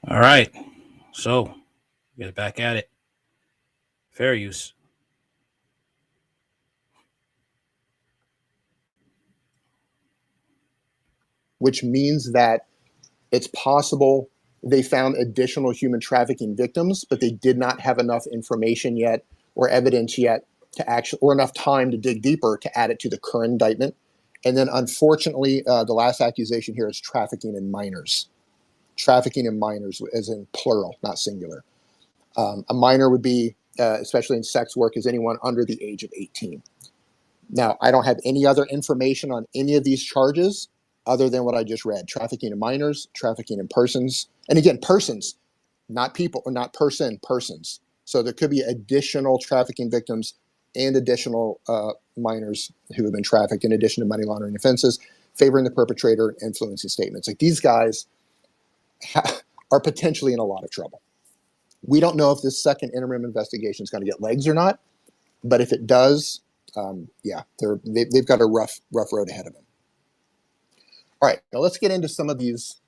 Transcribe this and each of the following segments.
All right. So, get back at it. Fair use. Which means that it's possible they found additional human trafficking victims, but they did not have enough information yet or evidence yet to actually, or enough time to dig deeper to add it to the current indictment. And then, unfortunately, the last accusation here is trafficking in minors. Trafficking in minors, as in plural, not singular. A minor would be, especially in sex work, is anyone under the age of 18. Now, I don't have any other information on any of these charges other than what I just read. Trafficking in minors, trafficking in persons. And again, persons, not people, or not persons. So there could be additional trafficking victims and additional minors who have been trafficked in addition to money laundering offenses, favoring the perpetrator, and influencing statements. Like, these guys are potentially in a lot of trouble. We don't know if this second interim investigation is going to get legs or not, but if it does, yeah, they've got a rough road ahead of them. All right, now let's get into some of these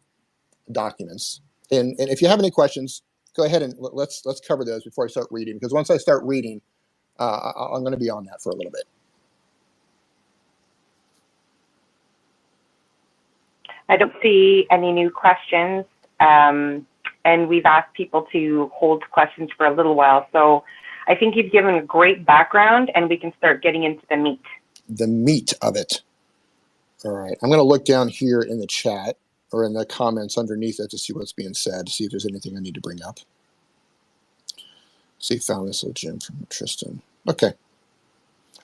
documents. And if you have any questions, go ahead and let's cover those before I start reading, because once I start reading, I'm going to be on that for a little bit. I don't see any new questions, and we've asked people to hold questions for a little while. So I think you've given a great background, and we can start getting into the meat. The meat of it. All right, I'm going to look down here in the chat or in the comments underneath it to see what's being said, to see if there's anything I need to bring up. See, found this little gem from Tristan. Okay.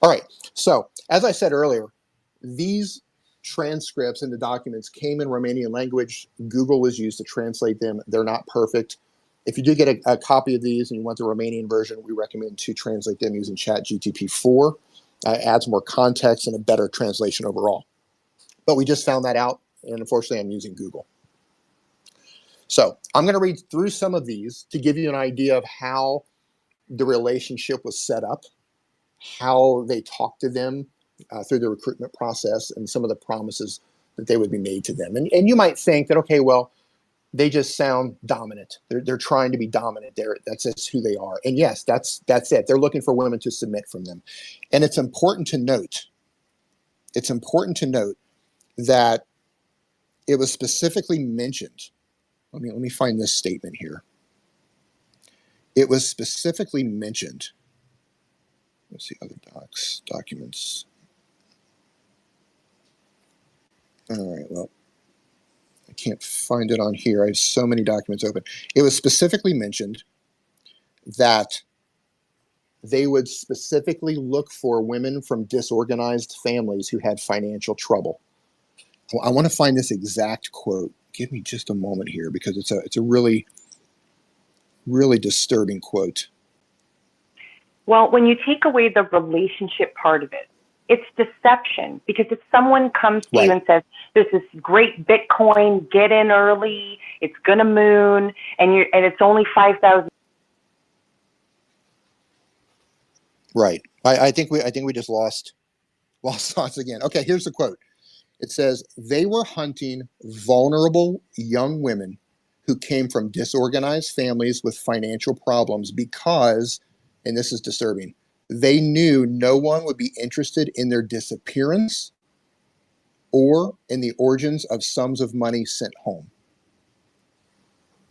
All right, so as I said earlier, these transcripts and the documents came in Romanian language. Google was used to translate them. They're not perfect. If you do get a copy of these and you want the Romanian version, we recommend to translate them using ChatGPT 4. Adds more context and a better translation overall. But we just found that out, and unfortunately, I'm using Google. So I'm going to read through some of these to give you an idea of how the relationship was set up, how they talked to them through the recruitment process, and some of the promises that they would be made to them. And you might think that, okay, well, they just sound dominant. They're trying to be dominant. That's just who they are. And yes, that's it. They're looking for women to submit from them. And it's important to note that it was specifically mentioned. Let me find this statement here. It was specifically mentioned. Let's see, other documents. All right, well, I can't find it on here. I have so many documents open. It was specifically mentioned that they would specifically look for women from disorganized families who had financial trouble. I want to find this exact quote. Give me just a moment here, because it's a really, really disturbing quote. Well, when you take away the relationship part of it, it's deception. Because if someone comes to you and says, there's this great Bitcoin, get in early, it's going to moon, and it's only 5,000. Right. I think we just lost thoughts again. Okay, here's the quote. It says, they were hunting vulnerable young women who came from disorganized families with financial problems because, and this is disturbing, they knew no one would be interested in their disappearance or in the origins of sums of money sent home.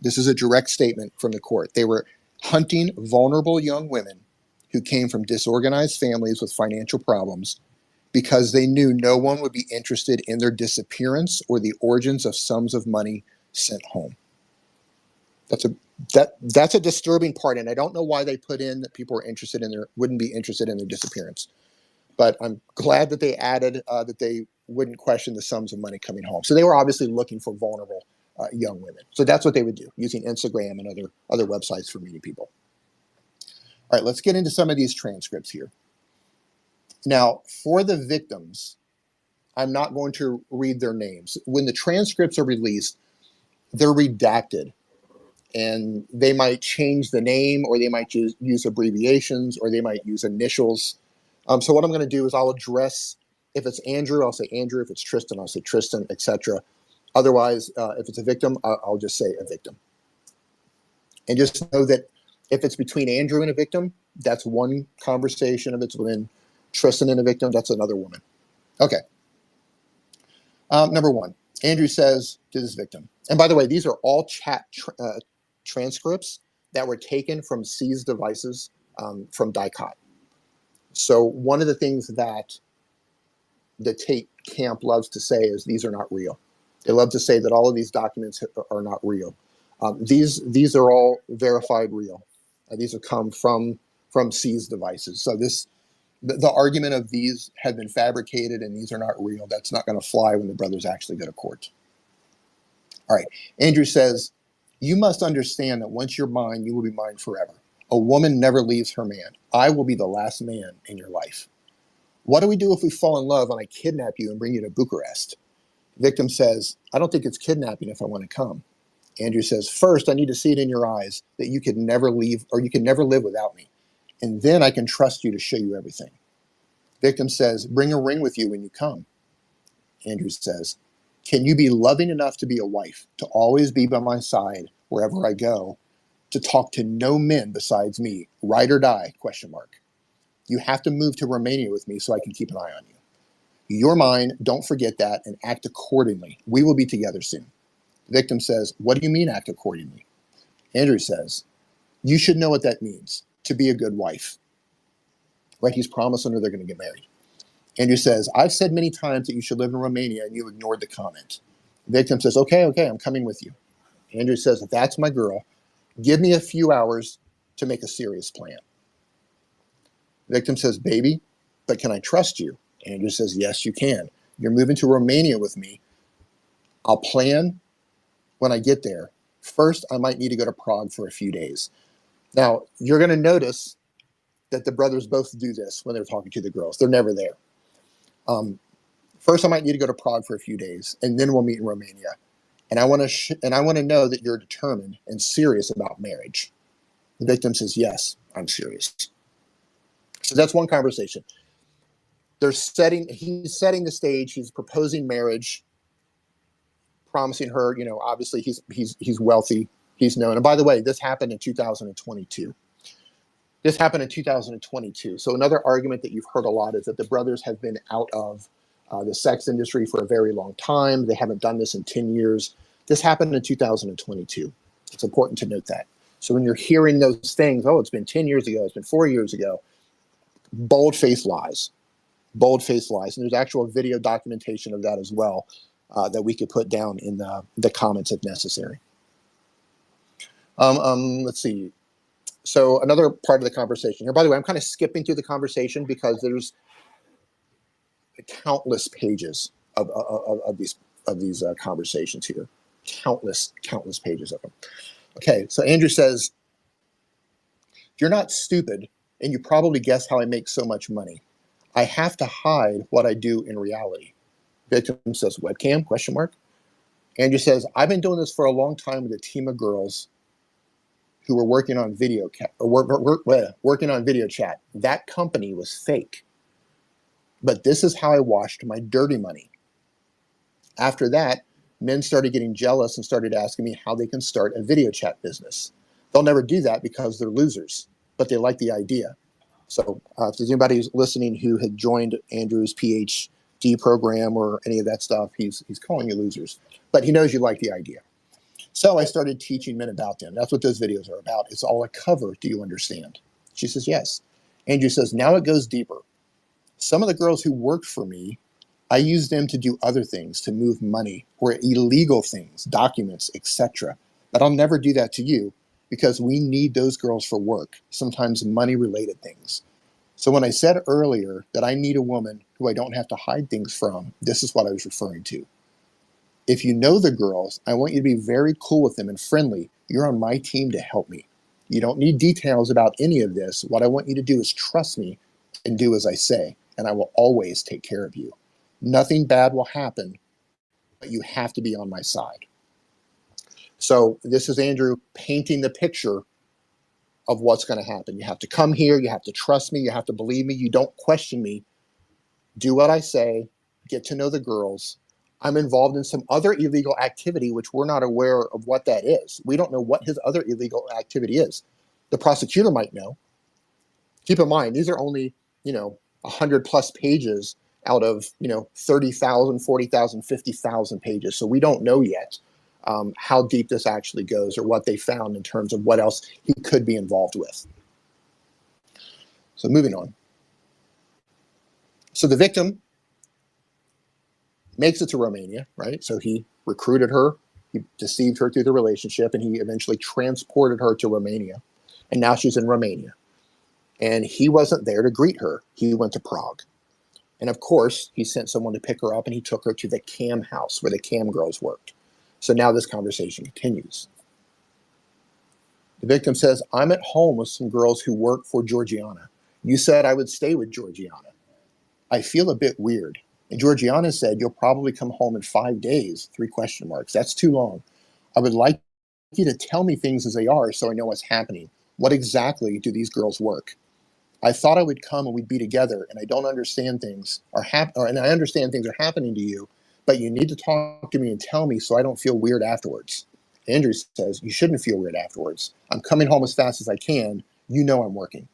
This is a direct statement from the court. They were hunting vulnerable young women who came from disorganized families with financial problems because they knew no one would be interested in their disappearance or the origins of sums of money sent home. That's a disturbing part, and I don't know why they put in that people wouldn't be interested in their disappearance. But I'm glad that they added that they wouldn't question the sums of money coming home. So they were obviously looking for vulnerable young women. So that's what they would do, using Instagram and other websites for meeting people. All right, let's get into some of these transcripts here. Now, for the victims, I'm not going to read their names. When the transcripts are released, they're redacted. And they might change the name, or they might use abbreviations, or they might use initials. So what I'm going to do is I'll address, if it's Andrew, I'll say Andrew. If it's Tristan, I'll say Tristan, etc. Otherwise, if it's a victim, I'll just say a victim. And just know that if it's between Andrew and a victim, that's one conversation. If it's within Tristan and a victim, that's another woman. Okay. Number one, Andrew says to this victim, and by the way, these are all chat transcripts that were taken from seized devices from DICOT. So one of the things that the Tate camp loves to say is these are not real. They love to say that all of these documents are not real. These are all verified real. These have come from seized devices. So the argument of these have been fabricated and these are not real, that's not going to fly when the brothers actually go to court. All right. Andrew says, you must understand that once you're mine, you will be mine forever. A woman never leaves her man. I will be the last man in your life. What do we do if we fall in love and I kidnap you and bring you to Bucharest? Victim says, I don't think it's kidnapping if I want to come. Andrew says, first, I need to see it in your eyes that you could never leave or you can never live without me. And then I can trust you to show you everything. Victim says, bring a ring with you when you come. Andrew says, can you be loving enough to be a wife, to always be by my side wherever I go, to talk to no men besides me, ride or die, ? You have to move to Romania with me so I can keep an eye on you. You're mine, don't forget that, and act accordingly. We will be together soon. The victim says, what do you mean act accordingly? Andrew says, you should know what that means, to be a good wife. Right? He's promising her they're going to get married. Andrew says, I've said many times that you should live in Romania, and you ignored the comment. The victim says, okay, I'm coming with you. Andrew says, that's my girl. Give me a few hours to make a serious plan. The victim says, baby, but can I trust you? Andrew says, yes, you can. You're moving to Romania with me. I'll plan when I get there. First, I might need to go to Prague for a few days. Now, you're going to notice that the brothers both do this when they're talking to the girls. They're never there. First, I might need to go to Prague for a few days, and then we'll meet in Romania. And I want to know that you're determined and serious about marriage. The victim says, yes, I'm serious. So that's one conversation. He's setting the stage. He's proposing marriage, promising her, obviously he's wealthy, he's known. And by the way, this happened in 2022. So another argument that you've heard a lot is that the brothers have been out of the sex industry for a very long time. They haven't done this in 10 years. This happened in 2022. It's important to note that. So when you're hearing those things, oh, it's been 10 years ago, it's been 4 years ago, bold-faced lies. Bold-faced lies. And there's actual video documentation of that as well that we could put down in the comments if necessary. Let's see. So another part of the conversation here, by the way, I'm kind of skipping through the conversation because there's countless pages of these conversations here. Countless pages of them. Okay, so Andrew says, you're not stupid, and you probably guess how I make so much money. I have to hide what I do in reality. Victim says, webcam, ? Andrew says, I've been doing this for a long time with a team of girls who were working on video chat. That company was fake. But this is how I washed my dirty money. After that, men started getting jealous and started asking me how they can start a video chat business. They'll never do that because they're losers, but they like the idea. So if there's anybody who's listening who had joined Andrew's PhD program or any of that stuff, he's calling you losers, but he knows you like the idea. So I started teaching men about them. That's what those videos are about. It's all a cover. Do you understand? She says, yes. Andrew says, now it goes deeper. Some of the girls who worked for me, I used them to do other things, to move money or illegal things, documents, etc. But I'll never do that to you because we need those girls for work, sometimes money-related things. So when I said earlier that I need a woman who I don't have to hide things from, this is what I was referring to. If you know the girls, I want you to be very cool with them and friendly. You're on my team to help me. You don't need details about any of this. What I want you to do is trust me and do as I say, and I will always take care of you. Nothing bad will happen, but you have to be on my side. So this is Andrew painting the picture of what's going to happen. You have to come here. You have to trust me. You have to believe me. You don't question me. Do what I say. Get to know the girls. I'm involved in some other illegal activity, which we're not aware of what that is. We don't know what his other illegal activity is. The prosecutor might know. Keep in mind, these are only, 100 plus pages out of, 30,000, 40,000, 50,000 pages. So we don't know yet how deep this actually goes or what they found in terms of what else he could be involved with. So moving on. So the victim makes it to Romania, right? So he recruited her, he deceived her through the relationship, and he eventually transported her to Romania. And now she's in Romania. And he wasn't there to greet her. He went to Prague. And of course, he sent someone to pick her up, and he took her to the cam house where the cam girls worked. So now this conversation continues. The victim says, I'm at home with some girls who work for Georgiana. You said I would stay with Georgiana. I feel a bit weird. And Georgiana said, you'll probably come home in 5 days, 3 question marks. That's too long. I would like you to tell me things as they are so I know what's happening. What exactly do these girls work? I thought I would come and we'd be together, and I don't understand things and I understand things are happening to you, but you need to talk to me and tell me so I don't feel weird afterwards. Andrew says, you shouldn't feel weird afterwards. I'm coming home as fast as I can. You know I'm working.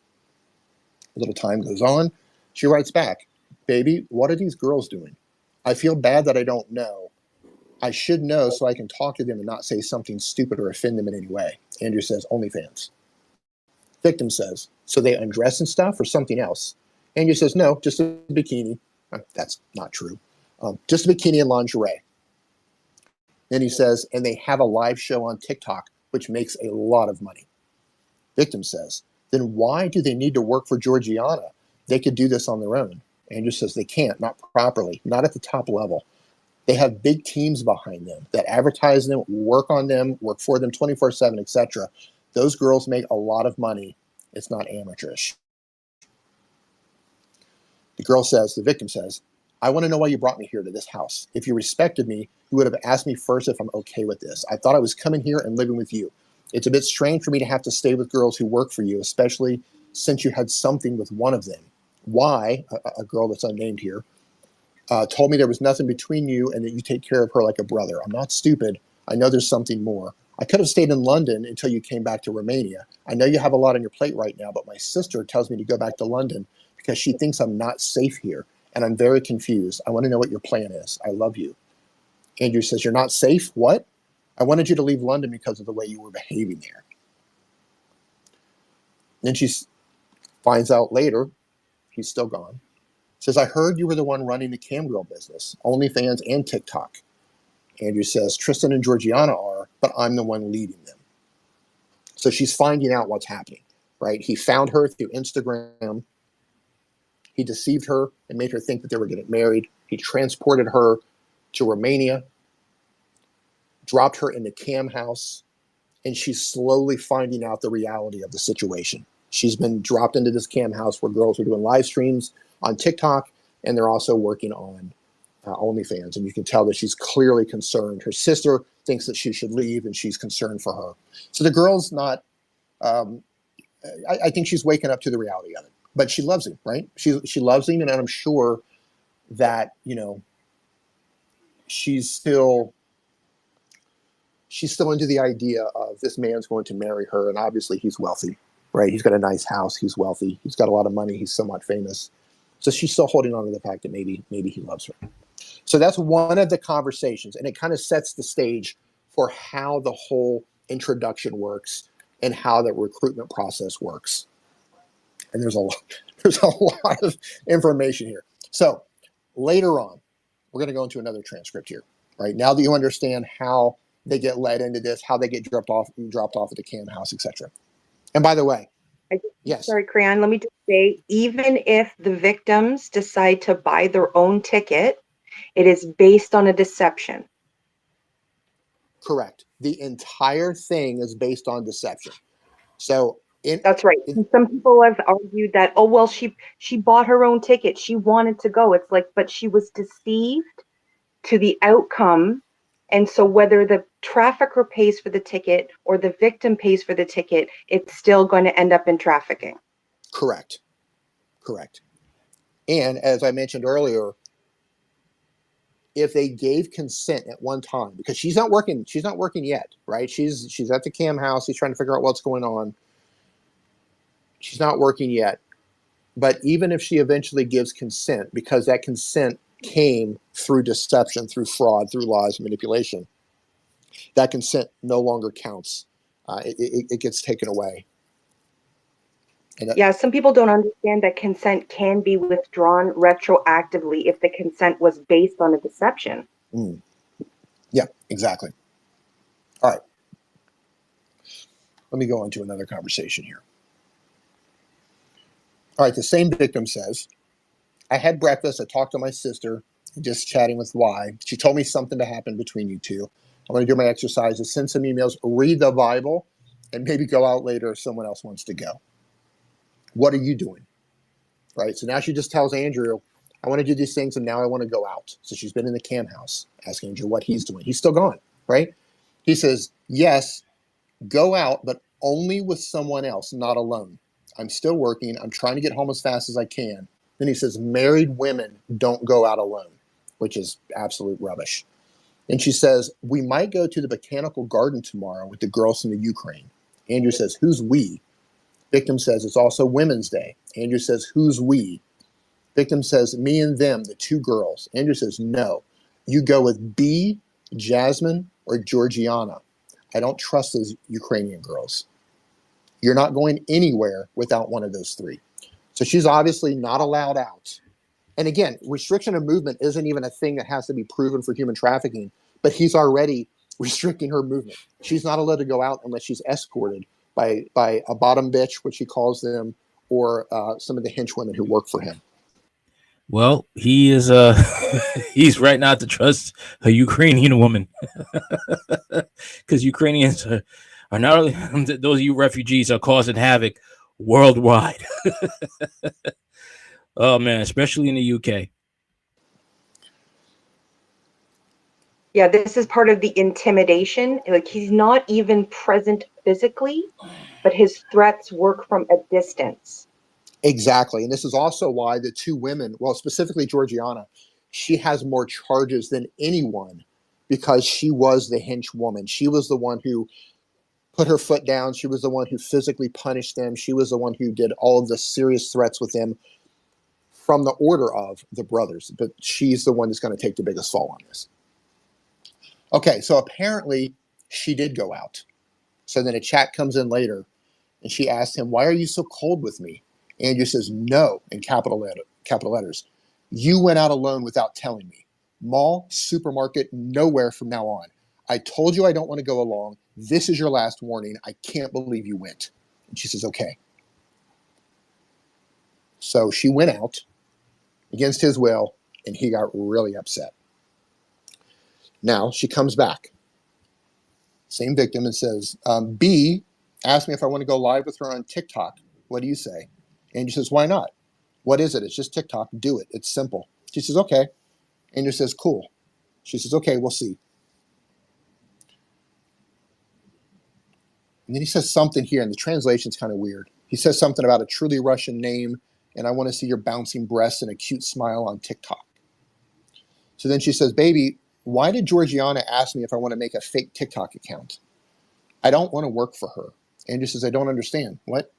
A little time goes on. She writes back, baby, what are these girls doing? I feel bad that I don't know. I should know so I can talk to them and not say something stupid or offend them in any way. Andrew says, OnlyFans. Victim says, so they undress and stuff or something else? Andrew says, no, just a bikini. That's not true. Just a bikini and lingerie. Then he says, and they have a live show on TikTok, which makes a lot of money. Victim says, then why do they need to work for Georgiana? They could do this on their own. Andrew says they can't, not properly, not at the top level. They have big teams behind them that advertise them, work on them, work for them 24/7, etc. Those girls make a lot of money. It's not amateurish. The victim says, I want to know why you brought me here to this house. If you respected me, you would have asked me first if I'm okay with this. I thought I was coming here and living with you. It's a bit strange for me to have to stay with girls who work for you, especially since you had something with one of them. Why, a girl that's unnamed here, told me there was nothing between you and that you take care of her like a brother. I'm not stupid. I know there's something more. I could have stayed in London until you came back to Romania. I know you have a lot on your plate right now, but my sister tells me to go back to London because she thinks I'm not safe here, and I'm very confused. I want to know what your plan is. I love you. Andrew says, you're not safe? What? I wanted you to leave London because of the way you were behaving there. Then she finds out later he's still gone. Says, I heard you were the one running the camgirl business, OnlyFans and TikTok. Andrew says, Tristan and Georgiana are, but I'm the one leading them. So she's finding out what's happening, right? He found her through Instagram. He deceived her and made her think that they were getting married. He transported her to Romania, dropped her in the cam house, and she's slowly finding out the reality of the situation. She's been dropped into this cam house where girls are doing live streams on TikTok, and they're also working on OnlyFans, and you can tell that she's clearly concerned. Her sister thinks that she should leave, and she's concerned for her. So the girl's not, I think she's waking up to the reality of it, but she loves him, right? She loves him, and I'm sure that, she's still into the idea of this man's going to marry her, and obviously he's wealthy, right? He's got a nice house, he's wealthy, he's got a lot of money, he's somewhat famous. So she's still holding on to the fact that maybe he loves her. So that's one of the conversations, and it kind of sets the stage for how the whole introduction works and how the recruitment process works. And there's a lot of information here. So later on, we're going to go into another transcript here, right? Now that you understand how they get led into this, how they get dropped off at the cam house, etc. And by the way, yes. Sorry, Crayon, let me just say, even if the victims decide to buy their own ticket, it is based on a deception. Correct. The entire thing is based on deception. So that's right. Some people have argued that, oh, well, she bought her own ticket. She wanted to go. It's like, but she was deceived to the outcome. And so whether the trafficker pays for the ticket or the victim pays for the ticket, it's still going to end up in trafficking. Correct. And as I mentioned earlier, if they gave consent at one time, because she's not working yet, right? She's at the cam house. She's trying to figure out what's going on. She's not working yet. But even if she eventually gives consent, because that consent came through deception, through fraud, through lies and manipulation, that consent no longer counts. It gets taken away. Yeah, some people don't understand that consent can be withdrawn retroactively if the consent was based on a deception. Yeah, exactly. All right. Let me go on to another conversation here. All right, the same victim says, I had breakfast, I talked to my sister, just chatting with Y. She told me something to happen between you two. I'm going to do my exercises, send some emails, read the Bible, and maybe go out later if someone else wants to go. What are you doing? Right? So now she just tells Andrew, I want to do these things and now I want to go out. So she's been in the cam house, asking Andrew what he's doing. He's still gone, right? He says, yes, go out, but only with someone else, not alone. I'm still working. I'm trying to get home as fast as I can. Then he says, married women don't go out alone, which is absolute rubbish. And she says, we might go to the botanical garden tomorrow with the girls from the Ukraine. Andrew says, who's we? Victim says, it's also Women's Day. Andrew says, who's we? Victim says, me and them, the two girls. Andrew says, no. You go with B, Jasmine, or Georgiana. I don't trust those Ukrainian girls. You're not going anywhere without one of those three. So she's obviously not allowed out. And again, restriction of movement isn't even a thing that has to be proven for human trafficking, but he's already restricting her movement. She's not allowed to go out unless she's escorted by a bottom bitch, which he calls them, or some of the henchwomen who work for him. Well, he is he's right not to trust a Ukrainian woman, because Ukrainians are not only those of you refugees are causing havoc worldwide. Oh man, especially in the UK. Yeah, this is part of the intimidation. Like, he's not even present physically, but his threats work from a distance. Exactly. And this is also why the two women, well, specifically Georgiana, she has more charges than anyone because she was the henchwoman. She was the one who put her foot down. She was the one who physically punished them. She was the one who did all of the serious threats with them from the order of the brothers. But she's the one that's going to take the biggest fall on this. Okay, so apparently she did go out. So then a chat comes in later, and she asked him, why are you so cold with me? Andrew says, no, in capital letters. You went out alone without telling me. Mall, supermarket, nowhere from now on. I told you I don't want to go along. This is your last warning. I can't believe you went. And she says, okay. So she went out against his will, and he got really upset. Now she comes back, same victim, and says, B asked me if I want to go live with her on TikTok. What do you say? Andrew says, why not? What is it? It's just TikTok. Do it. It's simple. She says, okay. Andrew says, cool. She says, okay, we'll see. And then he says something here, and the translation's kind of weird. He says something about a truly Russian name, and I want to see your bouncing breasts and a cute smile on TikTok. So then she says, baby, why did Georgiana ask me if I want to make a fake TikTok account? I don't want to work for her. Andrew says, I don't understand. What?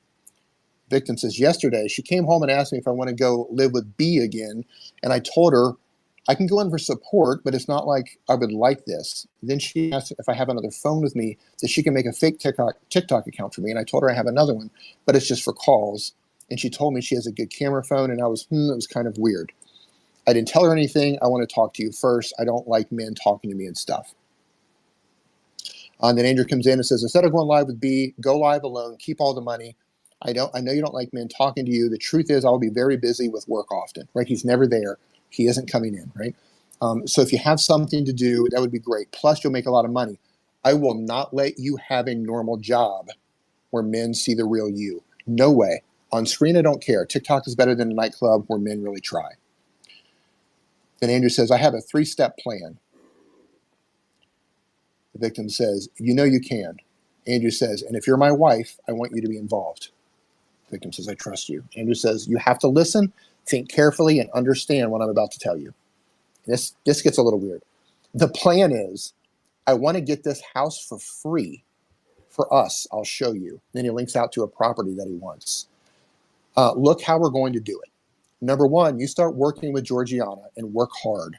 Victim says, yesterday she came home and asked me if I want to go live with B again. And I told her I can go in for support, but it's not like I would like this. Then she asked if I have another phone with me that she can make a fake TikTok account for me. And I told her I have another one, but it's just for calls. And she told me she has a good camera phone. And I was, it was kind of weird. I didn't tell her anything. I want to talk to you first. I don't like men talking to me and stuff. And then Andrew comes in and says, instead of going live with B, go live alone, keep all the money. I know you don't like men talking to you. The truth is I'll be very busy with work often, right? He's never there. He isn't coming in, right? So if you have something to do, that would be great. Plus you'll make a lot of money. I will not let you have a normal job where men see the real you. No way. On screen, I don't care. TikTok is better than a nightclub where men really try. Then Andrew says, I have a 3-step plan. The victim says, you know you can. Andrew says, and if you're my wife, I want you to be involved. The victim says, I trust you. Andrew says, you have to listen, think carefully, and understand what I'm about to tell you. This gets a little weird. The plan is, I want to get this house for free for us. I'll show you. Then he links out to a property that he wants. Look how we're going to do it. Number one, you start working with Georgiana and work hard,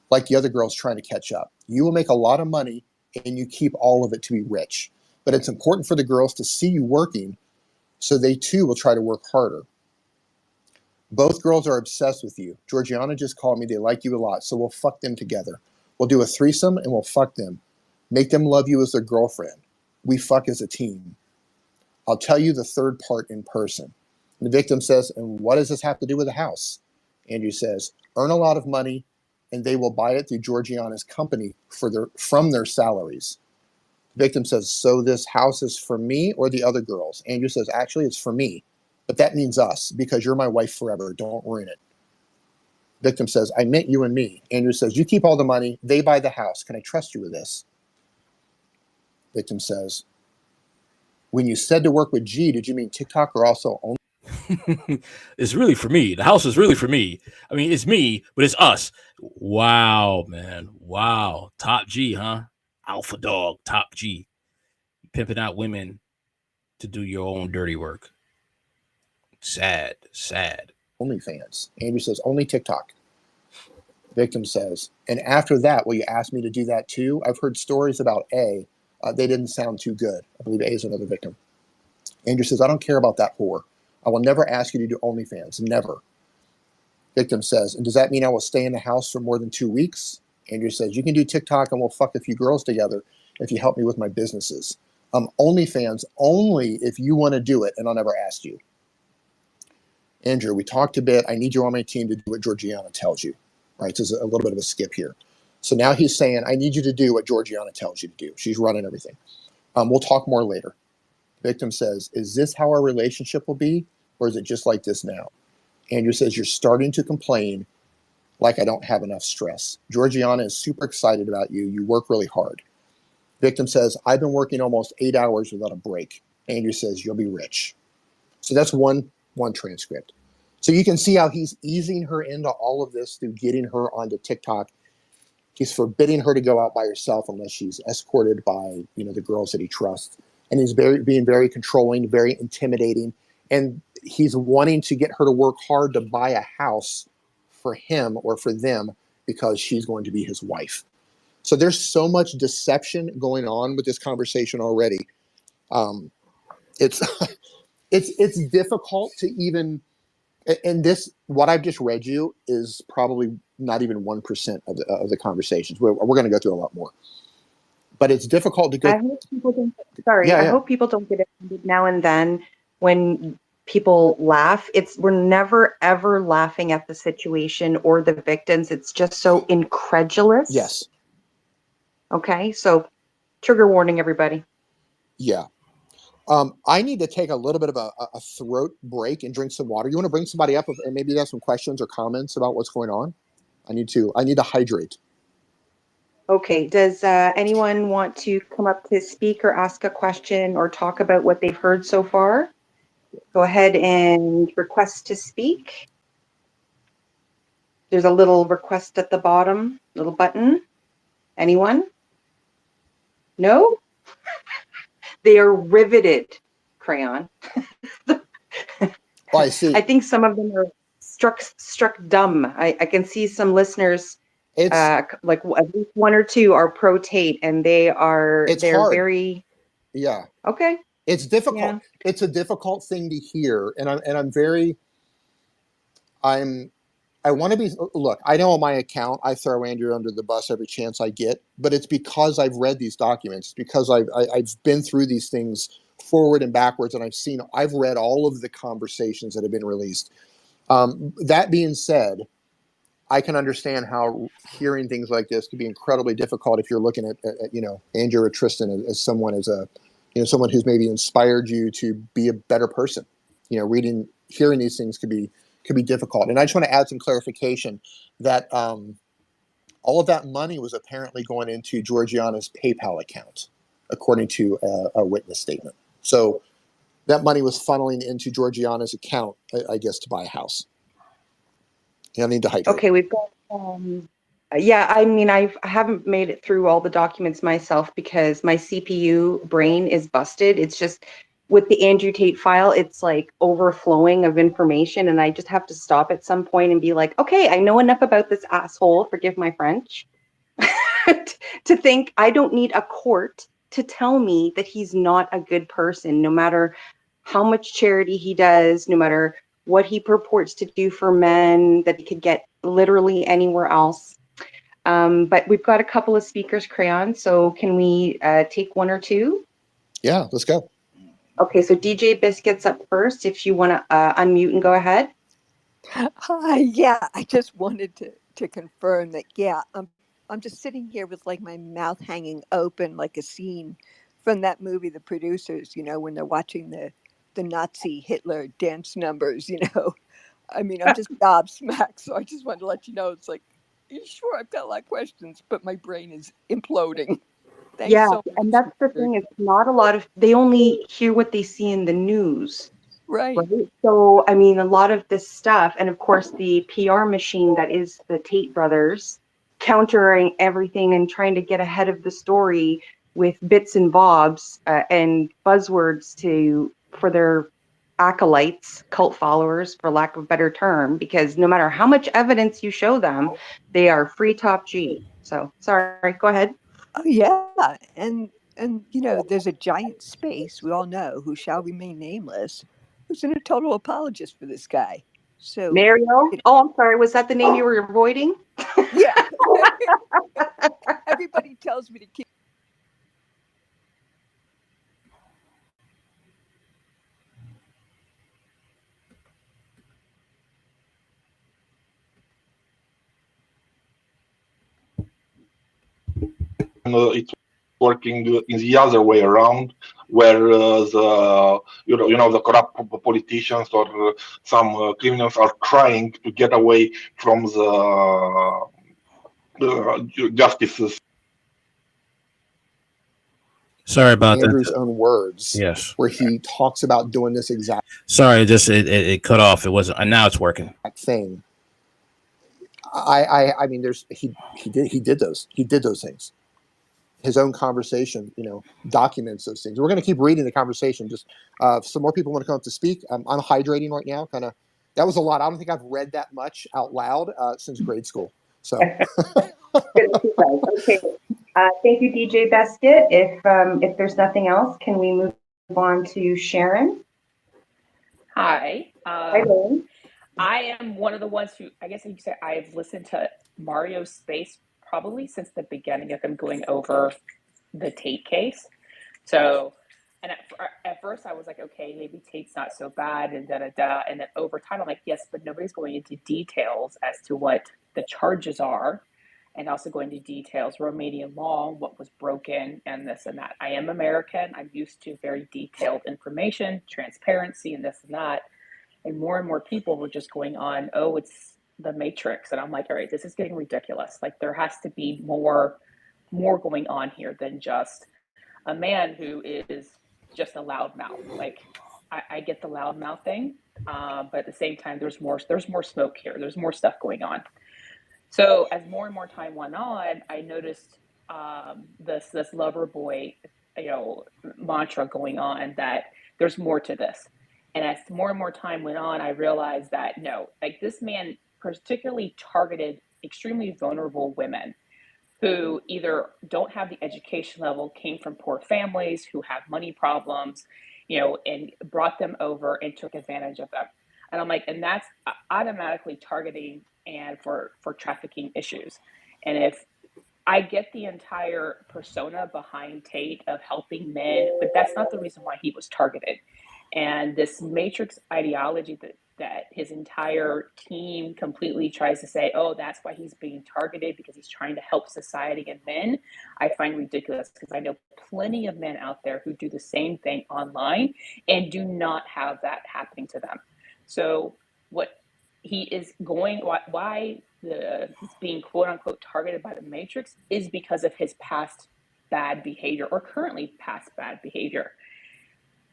like the other girls trying to catch up. You will make a lot of money and you keep all of it to be rich. But it's important for the girls to see you working so they too will try to work harder. Both girls are obsessed with you. Georgiana just called me. They like you a lot. So we'll fuck them together. We'll do a threesome and we'll fuck them. Make them love you as their girlfriend. We fuck as a team. I'll tell you the third part in person. And the victim says, and what does this have to do with the house? Andrew says, earn a lot of money and they will buy it through Georgiana's company from their salaries. The victim says, so this house is for me or the other girls? Andrew says, actually, it's for me. But that means us, because you're my wife forever. Don't ruin it. Victim says, I meant you and me. Andrew says, you keep all the money. They buy the house. Can I trust you with this? Victim says, when you said to work with G, did you mean TikTok or also only? It's really for me. The house is really for me. I mean, it's me, but it's us. Wow, man. Wow. Top G, huh? Alpha dog, top G. Pimping out women to do your own dirty work. Sad. OnlyFans. Andrew says, only TikTok. Victim says, and after that, will you ask me to do that too? I've heard stories about A. They didn't sound too good. I believe A is another victim. Andrew says, I don't care about that whore. I will never ask you to do OnlyFans. Never. Victim says, and does that mean I will stay in the house for more than 2 weeks? Andrew says, you can do TikTok and we'll fuck a few girls together if you help me with my businesses. OnlyFans only if you want to do it, and I'll never ask you. Andrew, we talked a bit. I need you on my team to do what Georgiana tells you. Right? So there's a little bit of a skip here. So now he's saying, I need you to do what Georgiana tells you to do. She's running everything. We'll talk more later. Victim says, is this how our relationship will be? Or is it just like this now? Andrew says, you're starting to complain like I don't have enough stress. Georgiana is super excited about you. You work really hard. Victim says, I've been working almost 8 hours without a break. Andrew says, you'll be rich. So that's one transcript. So you can see how he's easing her into all of this through getting her onto TikTok. He's forbidding her to go out by herself unless she's escorted by, the girls that he trusts. And he's being very controlling, very intimidating. And he's wanting to get her to work hard to buy a house for him or for them because she's going to be his wife. So there's so much deception going on with this conversation already. It's difficult to even, and this, what I've just read you is probably not even 1% of the conversations. We're going to go through a lot more, but it's difficult to go. I hope people don't. Sorry, I hope people don't get offended now and then when people laugh. We're never ever laughing at the situation or the victims. It's just so incredulous. Yes. Okay, so trigger warning, everybody. Yeah. I need to take a little bit of a throat break and drink some water. You want to bring somebody up and maybe have some questions or comments about what's going on? I need to hydrate. Okay. Does anyone want to come up to speak or ask a question or talk about what they've heard so far? Go ahead and request to speak. There's a little request at the bottom, little button. Anyone? No? They are riveted, Crayon. Oh, I see. I think some of them are struck dumb. I can see some listeners, like at least one or two are pro Tate, and they're hard. very. Yeah. Okay. It's difficult. Yeah. It's a difficult thing to hear, and I want to be. Look, I know on my account I throw Andrew under the bus every chance I get, but it's because I've read these documents, because I've been through these things forward and backwards, and I've read all of the conversations that have been released. That being said, I can understand how hearing things like this could be incredibly difficult if you're looking at Andrew or Tristan as someone someone who's maybe inspired you to be a better person. Hearing these things could be difficult. And I just want to add some clarification that all of that money was apparently going into Georgiana's PayPal account, according to a witness statement. So that money was funneling into Georgiana's account, I guess, to buy a house. I need to hydrate. Okay, we've got Yeah, I mean, I haven't made it through all the documents myself because my CPU brain is busted. It's just with the Andrew Tate file, it's like overflowing of information, and I just have to stop at some point and be like, okay, I know enough about this asshole, forgive my French, to think I don't need a court to tell me that he's not a good person, no matter how much charity he does, no matter what he purports to do for men that he could get literally anywhere else. But we've got a couple of speakers, Crayon, so can we take one or two? Yeah, let's go. Okay, so DJ Biscuit's up first. If you want to unmute and go ahead. Hi, yeah, I just wanted to confirm that, yeah, I'm just sitting here with like my mouth hanging open like a scene from that movie, The Producers, when they're watching the Nazi Hitler dance numbers, I mean, I'm just gobsmacked. So I just wanted to let you know, it's like, sure, I've got a lot of questions, but my brain is imploding. Thanks so much. And that's the thing, it's not a lot of, they only hear what they see in the news. Right. So, I mean, a lot of this stuff, and of course, the PR machine that is the Tate brothers, countering everything and trying to get ahead of the story with bits and bobs and buzzwords for their acolytes, cult followers, for lack of a better term, because no matter how much evidence you show them, they are free top G. So, sorry, go ahead. Oh, yeah. And there's a giant space, we all know, who shall remain nameless, who's a total apologist for this guy. So Mario? Oh, I'm sorry. Was that the name you were avoiding? Yeah. Everybody tells me to keep. It's working in the other way around, where the corrupt politicians or some criminals are trying to get away from the justice. Sorry about Andrew's that. own words. Yes. Where he talks about doing this exact. Sorry, it cut off. It wasn't. And now it's working. Thing. I mean, he did those things. His own conversation, documents those things. We're going to keep reading the conversation. Just some more people want to come up to speak. I'm hydrating right now. That was a lot. I don't think I've read that much out loud since grade school. So. Okay. Thank you, DJ Biscuit. If there's nothing else, can we move on to Sharon? Hi. Hi, Lynn. I am one of the ones who, I guess you say, I've listened to Mario's Space probably since the beginning of him going over the Tate case. So, and at first I was like, okay, maybe Tate's not so bad, and da-da-da. And then over time, I'm like, yes, but nobody's going into details as to what the charges are, and also going into details, Romanian law, what was broken, and this and that. I am American. I'm used to very detailed information, transparency, and this and that. And more people were just going on, oh, it's the Matrix. And I'm like, all right, this is getting ridiculous. Like, there has to be more going on here than just a man who is just a loudmouth. Like, I get the loudmouth thing, but at the same time, there's more smoke here. There's more stuff going on. So as more and more time went on, I noticed this lover boy, mantra going on, that there's more to this. And as more and more time went on, I realized that no, like, this man particularly targeted extremely vulnerable women who either don't have the education level, came from poor families, who have money problems, and brought them over and took advantage of them. And I'm like, and that's automatically targeting and for trafficking issues. And if I get the entire persona behind Tate of helping men, but that's not the reason why he was targeted. And this matrix ideology that his entire team completely tries to say, oh, that's why he's being targeted, because he's trying to help society and men, I find ridiculous, because I know plenty of men out there who do the same thing online and do not have that happening to them. So what he is going, why he's being quote unquote targeted by the Matrix is because of his past bad behavior, or currently past bad behavior.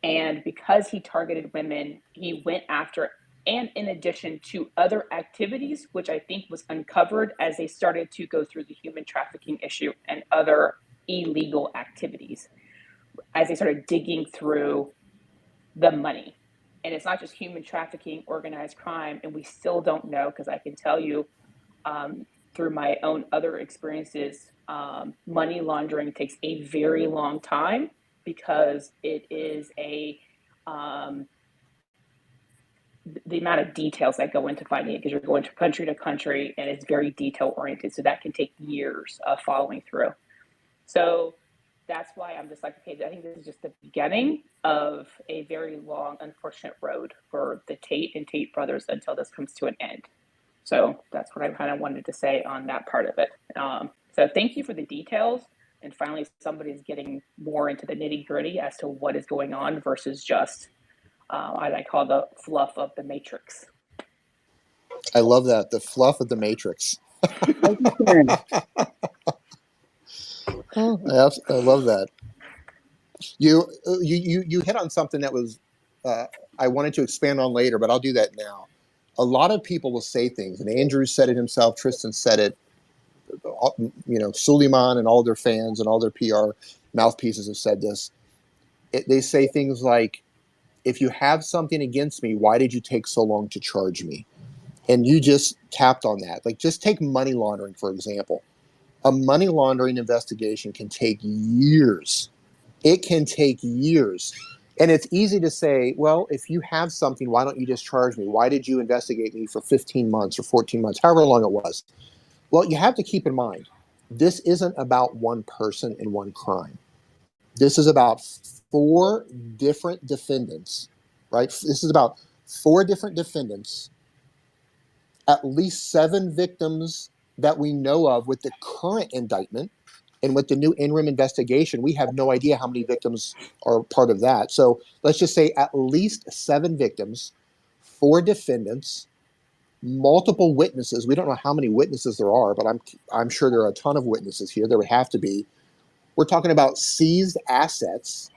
And because he targeted women, he went after and in addition to other activities, which I think was uncovered as they started to go through the human trafficking issue and other illegal activities, as they started digging through the money. And it's not just human trafficking, organized crime, and we still don't know, because I can tell you through my own other experiences, money laundering takes a very long time because it is the amount of details that go into finding it, because you're going to country and it's very detail oriented. So that can take years of following through. So that's why I'm just like, okay, I think this is just the beginning of a very long, unfortunate road for the Tate and Tate brothers until this comes to an end. So that's what I kind of wanted to say on that part of it. So thank you for the details. And finally, somebody's getting more into the nitty gritty as to what is going on versus just what I call the fluff of the matrix. I love that. The fluff of the matrix. Oh, I love that. You hit on something that was I wanted to expand on later, but I'll do that now. A lot of people will say things, and Andrew said it himself, Tristan said it, Suleiman and all their fans and all their PR mouthpieces have said this. They say things like, if you have something against me, why did you take so long to charge me? And you just tapped on that. Like, just take money laundering, for example. A money laundering investigation can take years. It can take years. And it's easy to say, well, if you have something, why don't you just charge me? Why did you investigate me for 15 months or 14 months, however long it was? Well, you have to keep in mind, this isn't about one person and one crime. This is about 4 different defendants, right? This is about 4 different defendants, at least 7 victims that we know of with the current indictment. And with the new interim investigation, we have no idea how many victims are part of that. So let's just say at least 7 victims, 4 defendants, multiple witnesses. We don't know how many witnesses there are, but I'm sure there are a ton of witnesses here. There would have to be. We're talking about seized assets.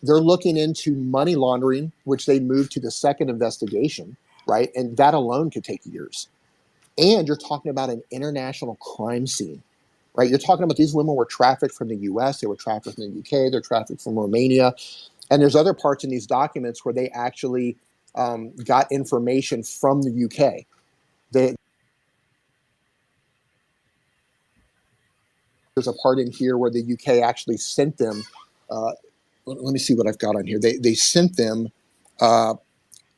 They're looking into money laundering, which they moved to the second investigation, right? And that alone could take years. And you're talking about an international crime scene. Right, you're talking about these women were trafficked from the U.S., they were trafficked in the UK, they're trafficked from Romania, and there's other parts in these documents where they actually got information from the UK. There's a part in here where the UK actually sent them. Let me see what I've got on here. They sent them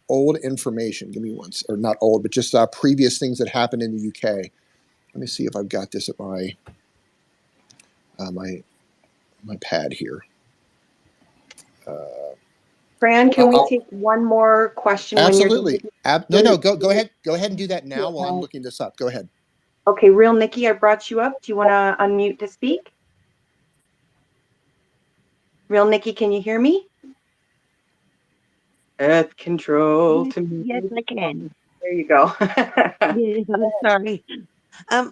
old information. Give me one, or not old, but just previous things that happened in the UK. Let me see if I've got this at my my pad here. Fran, can we take one more question? Absolutely. No, go ahead. Go ahead and do that now while I'm looking this up. Go ahead. Okay, Real Nikki, I brought you up. Do you want to unmute to speak? Real Nikki, can you hear me? Earth control. Yes, I can. There you go. Sorry.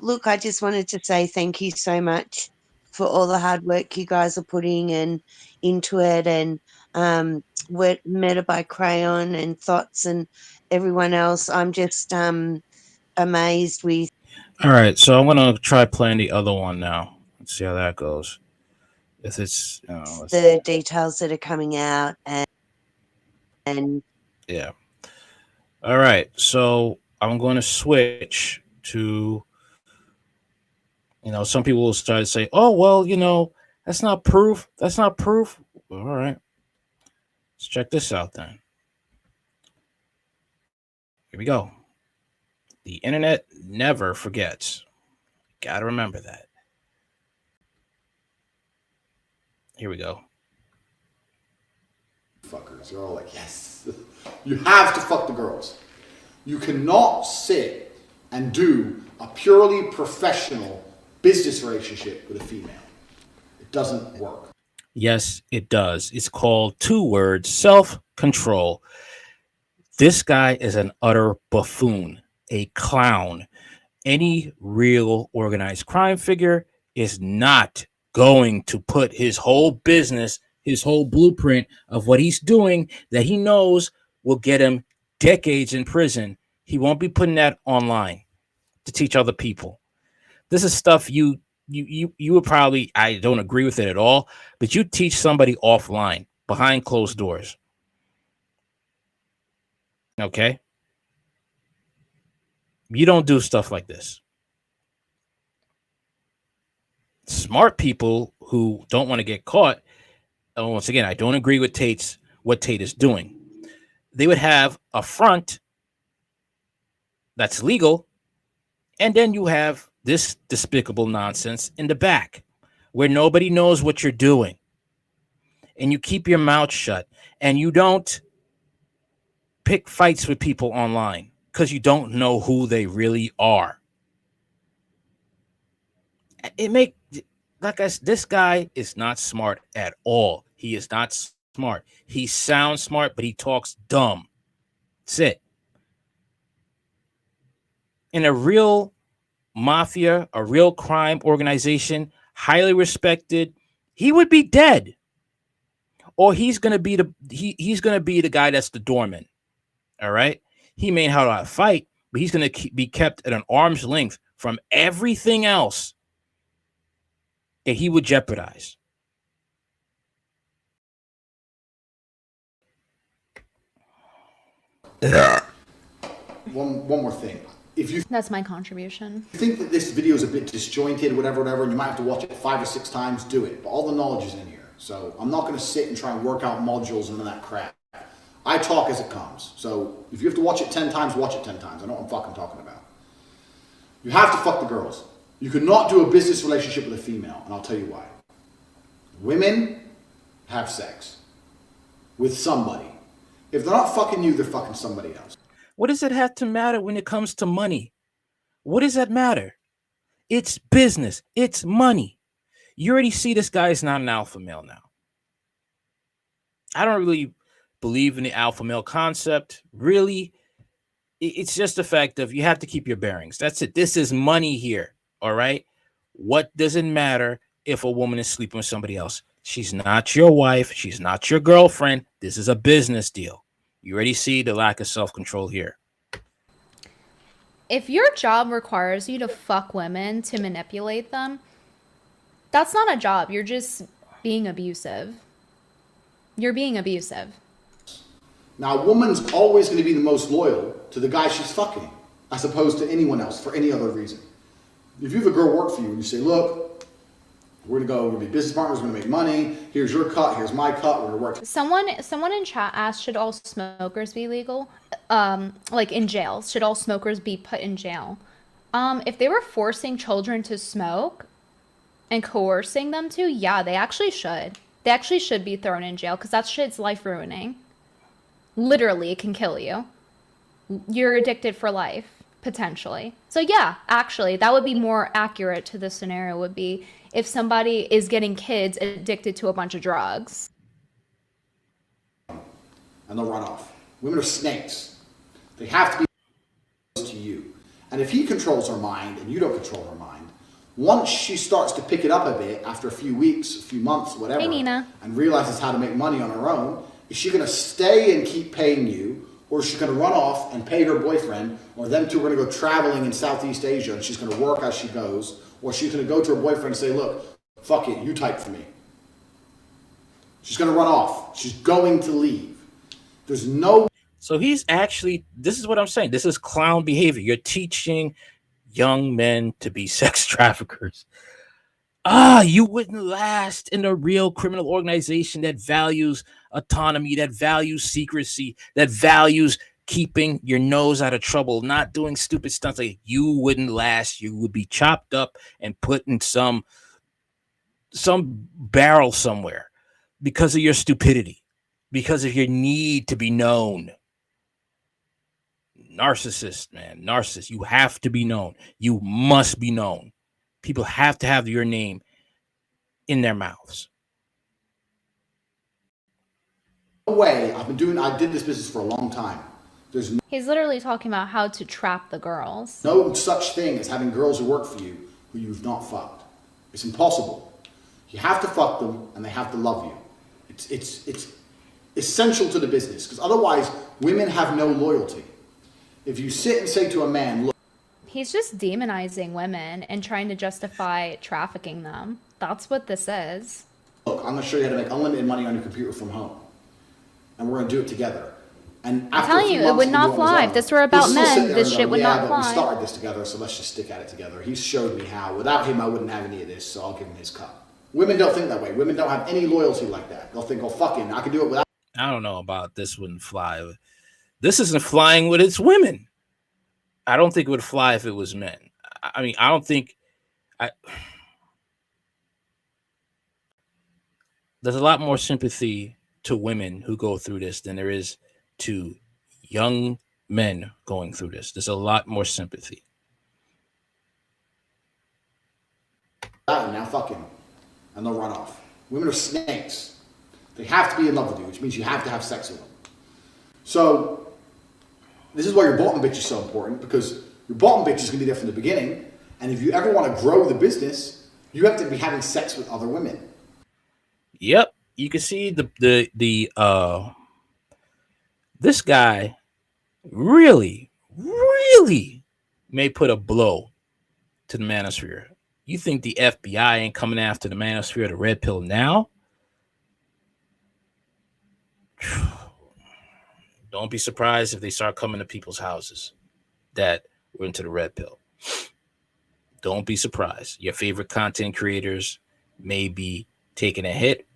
Look, I just wanted to say thank you so much for all the hard work you guys are putting into it, and Meta by Crayon and Thoughts and everyone else. I'm just amazed with. All right, so I'm gonna try playing the other one now. Let's see how that goes. If it's the details that are coming out and yeah. All right, so I'm going to switch to. Some people will start to say, "Oh, well, that's not proof. That's not proof." All right, let's check this out then. Here we go. The internet never forgets. Gotta remember that. Here we go. Fuckers, they're all like, yes, you have to fuck the girls. You cannot sit and do a purely professional business relationship with a female. It doesn't work. Yes, it does. It's called 2 words, self-control. This guy is an utter buffoon, a clown. Any real organized crime figure is not going to put his whole business, his whole blueprint of what he's doing that he knows will get him decades in prison, he won't be putting that online to teach other people. This is stuff you would probably, I don't agree with it at all, but you teach somebody offline behind closed doors. Okay? You don't do stuff like this. Smart people who don't want to get caught, and once again, I don't agree with what Tate is doing. They would have a front that's legal, and then you have this despicable nonsense in the back where nobody knows what you're doing. And you keep your mouth shut, and you don't pick fights with people online because you don't know who they really are. This guy is not smart at all. He is not smart. He sounds smart, but he talks dumb. That's it. In a real mafia, a real crime organization, highly respected, he would be dead. Or he's gonna be the guy that's the doorman. All right. He may know how to fight, but he's gonna be kept at an arm's length from everything else that he would jeopardize. One more thing. That's my contribution. If you think that this video is a bit disjointed, whatever, and you might have to watch it 5 or 6 times, do it. But all the knowledge is in here. So I'm not going to sit and try and work out modules and that crap. I talk as it comes. So if you have to watch it 10 times, watch it 10 times. I know what I'm fucking talking about. You have to fuck the girls. You cannot do a business relationship with a female, and I'll tell you why. Women have sex with somebody. If they're not fucking you, they're fucking somebody else. What does it have to matter when it comes to money? What does that matter? It's business. It's money. You already see this guy is not an alpha male now. I don't really believe in the alpha male concept. Really, it's just the fact of you have to keep your bearings. That's it. This is money here. All right. What does it matter if a woman is sleeping with somebody else? She's not your wife. She's not your girlfriend. This is a business deal. You already see the lack of self-control here. If your job requires you to fuck women to manipulate them, that's not a job. You're just being abusive. You're being abusive. Now, a woman's always going to be the most loyal to the guy she's fucking, as opposed to anyone else for any other reason. If you have a girl work for you and you say, look, we're going to be business partners, we're going to make money, here's your cut, here's my cut, we're going to work. Someone in chat asked, should all smokers be legal? Like in jail, should all smokers be put in jail? If they were forcing children to smoke and coercing them to, yeah, they actually should. They actually should be thrown in jail because that shit's life ruining. Literally, it can kill you. You're addicted for life, potentially. So yeah, actually, that would be more accurate to the scenario would be if somebody is getting kids addicted to a bunch of drugs. And they'll run off. Women are snakes. They have to be close to you. And if he controls her mind and you don't control her mind, once she starts to pick it up a bit after a few weeks, a few months, whatever, hey, Nina. And realizes how to make money on her own, is she going to stay and keep paying you, or is she going to run off and pay her boyfriend, or them two are going to go traveling in Southeast Asia and she's going to work as she goes, or she's going to go to her boyfriend and say, look, fuck it, you type for me. She's going to run off. She's going to leave. There's no... So he's actually, this is what I'm saying. This is clown behavior. You're teaching young men to be sex traffickers. You wouldn't last in a real criminal organization that values autonomy, that values secrecy, that values keeping your nose out of trouble, not doing stupid stunts. Like, you wouldn't last. You would be chopped up and put in some barrel somewhere because of your stupidity, because of your need to be known. Narcissist, man. Narcissist. You have to be known. You must be known. People have to have your name in their mouths. No way. I did this business for a long time. He's literally talking about how to trap the girls. No such thing as having girls who work for you who you've not fucked. It's impossible. You have to fuck them and they have to love you. It's essential to the business, because otherwise women have no loyalty. If you sit and say to a man, look, He's just demonizing women and trying to justify trafficking them. That's what this is. look, I'm going to show you how to make unlimited money on your computer from home. And we're going to do it together. And I'm telling you, it would not fly. If this were about men, this shit would not fly. We started this together, so let's just stick at it together. He showed me how. Without him, I wouldn't have any of this, so I'll give him his cut. Women don't think that way. Women don't have any loyalty like that. They'll think, oh, fucking, I can do it without. I don't know about this wouldn't fly. This isn't flying with its women. I don't think it would fly if it was men. I mean, I don't think. There's a lot more sympathy to women who go through this than there is to young men going through this. There's a lot more sympathy. Now fucking, and they'll run off. Women are snakes. They have to be in love with you, which means you have to have sex with them. So this is why your bottom bitch is so important, because your bottom bitch is going to be there from the beginning, and if you ever want to grow the business, you have to be having sex with other women. Yep, you can see this guy really may put a blow to the manosphere. You think the FBI ain't coming after the manosphere, the red pill now? Don't be surprised if they start coming to people's houses that were into the red pill. Don't be surprised. Your favorite content creators may be taking a hit,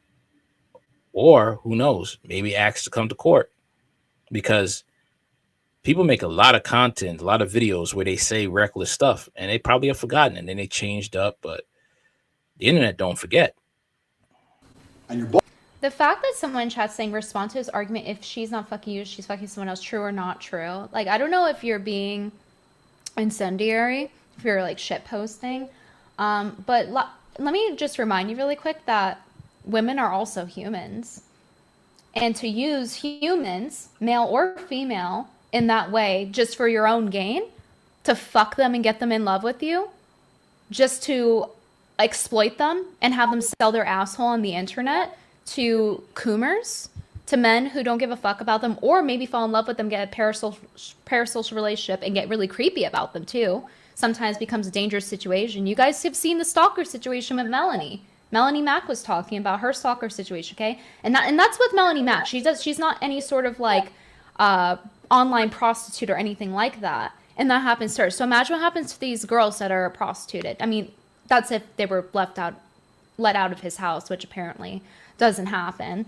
or who knows, maybe asked to come to court, because people make a lot of content, a lot of videos where they say reckless stuff, and they probably have forgotten, and then they changed up, but the internet don't forget. And the fact that someone in chat saying respond to his argument, if she's not fucking you, she's fucking someone else, true or not true. Like, I don't know if you're being incendiary, if you're like shit posting, but let me just remind you really quick that women are also humans, and to use humans, male or female, in that way just for your own gain, to fuck them and get them in love with you, just to exploit them and have them sell their asshole on the internet to coomers, to men who don't give a fuck about them, or maybe fall in love with them, get a parasocial relationship, and get really creepy about them too. Sometimes becomes a dangerous situation. You guys have seen the stalker situation with Melanie. Melanie Mack was talking about her stalker situation, okay? And that's with Melanie Mack. She's not any sort of like online prostitute or anything like that. And that happens to her. So imagine what happens to these girls that are prostituted. I mean, that's if they were let out of his house, which apparently doesn't happen,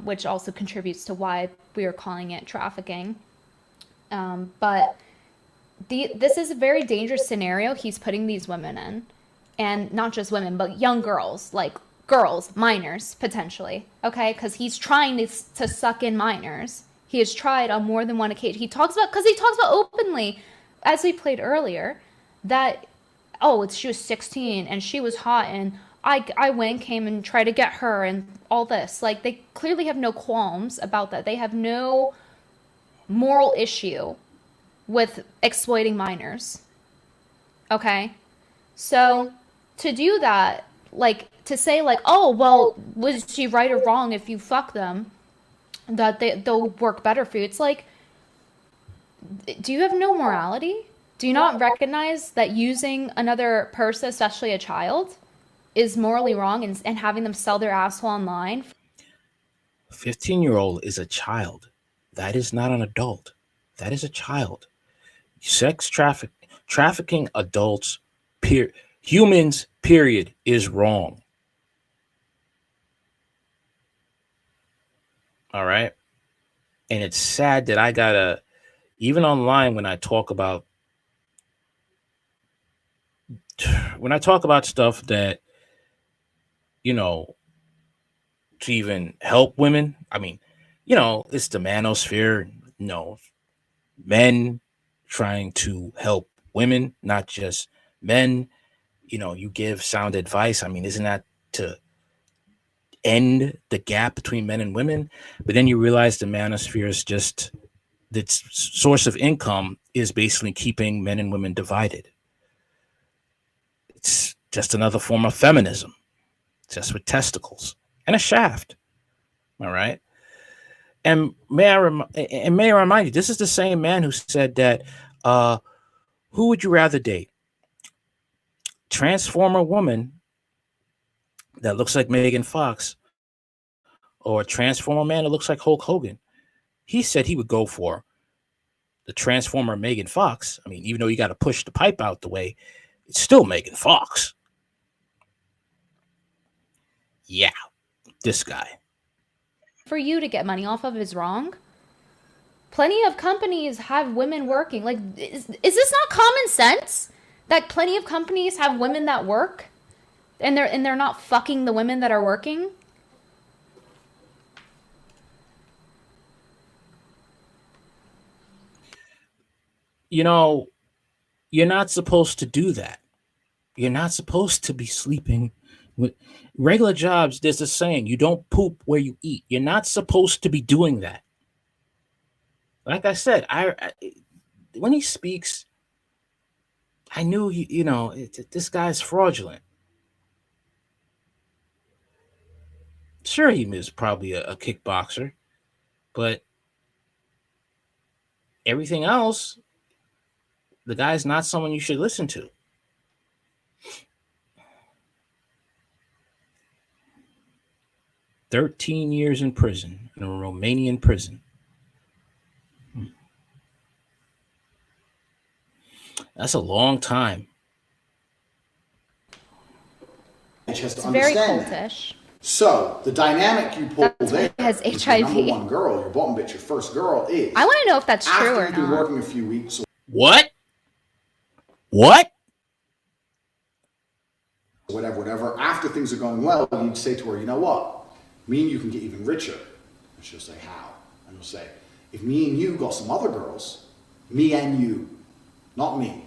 which also contributes to why we are calling it trafficking. But this is a very dangerous scenario he's putting these women in. And not just women, but young girls, like girls, minors, potentially, okay? Because he's trying to suck in minors. He has tried on more than one occasion. He talks about openly, as we played earlier, that, she was 16 and she was hot and I came and tried to get her and all this. Like, they clearly have no qualms about that. They have no moral issue with exploiting minors, okay? So to do that, like, to say like, was she right or wrong if you fuck them, that they'll work better for you. It's like, do you have no morality? Do you not recognize that using another person, especially a child, is morally wrong, and having them sell their asshole online? 15-year-old is a child. That is not an adult. That is a child. Sex trafficking adults, humans, period, is wrong. All right. And it's sad that even online, when I talk about stuff that, to even help women, I mean, it's the manosphere, men trying to help women, not just men. You give sound advice. I mean, isn't that to end the gap between men and women? But then you realize the manosphere is just, its source of income is basically keeping men and women divided. It's just another form of feminism, just with testicles and a shaft. All right. And may I remind you, this is the same man who said that, who would you rather date? Transformer woman that looks like Megan Fox, or a Transformer man that looks like Hulk Hogan? He said he would go for the Transformer Megan Fox. I mean, even though you got to push the pipe out the way, it's still Megan Fox. Yeah, this guy. For you to get money off of is wrong. Plenty of companies have women working. Like, is this not common sense? That plenty of companies have women that work, and they're not fucking the women that are working? You know, you're not supposed to do that. You're not supposed to be sleeping with regular jobs. There's a saying, you don't poop where you eat. You're not supposed to be doing that. Like I said, when he speaks, I knew, this guy's fraudulent. Sure, he was probably a kickboxer, but everything else, the guy's not someone you should listen to. "13 years in prison, in a Romanian prison." That's a long time. It's very cultish. So the dynamic you pull there has is HIV. your number one girl, your bottom bitch, your first girl is. I want to know if that's true or after you've been not. working a few weeks. What? Whatever. After things are going well, you'd say to her, you know what? Me and you can get even richer. And she'll say, how? And you'll say, if me and you got some other girls, me and you, not me.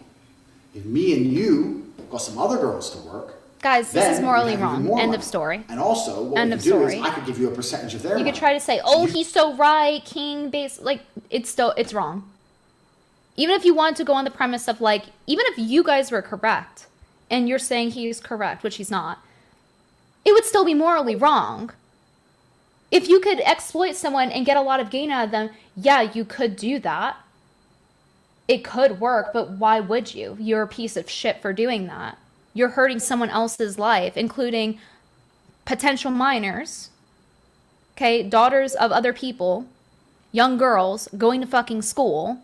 If me and you got some other girls to work, guys, this is morally wrong. End money. of story. And also, what End we of could do story. is I could give you a percentage of their You money. could try to say, oh, he's so right, king base. Like, it's wrong. Even if you want to go on the premise of, like, even if you guys were correct and you're saying he's correct, which he's not, it would still be morally wrong. If you could exploit someone and get a lot of gain out of them, yeah, you could do that. It could work, but why would you? You're a piece of shit for doing that. You're hurting someone else's life, including potential minors, okay, daughters of other people, young girls going to fucking school,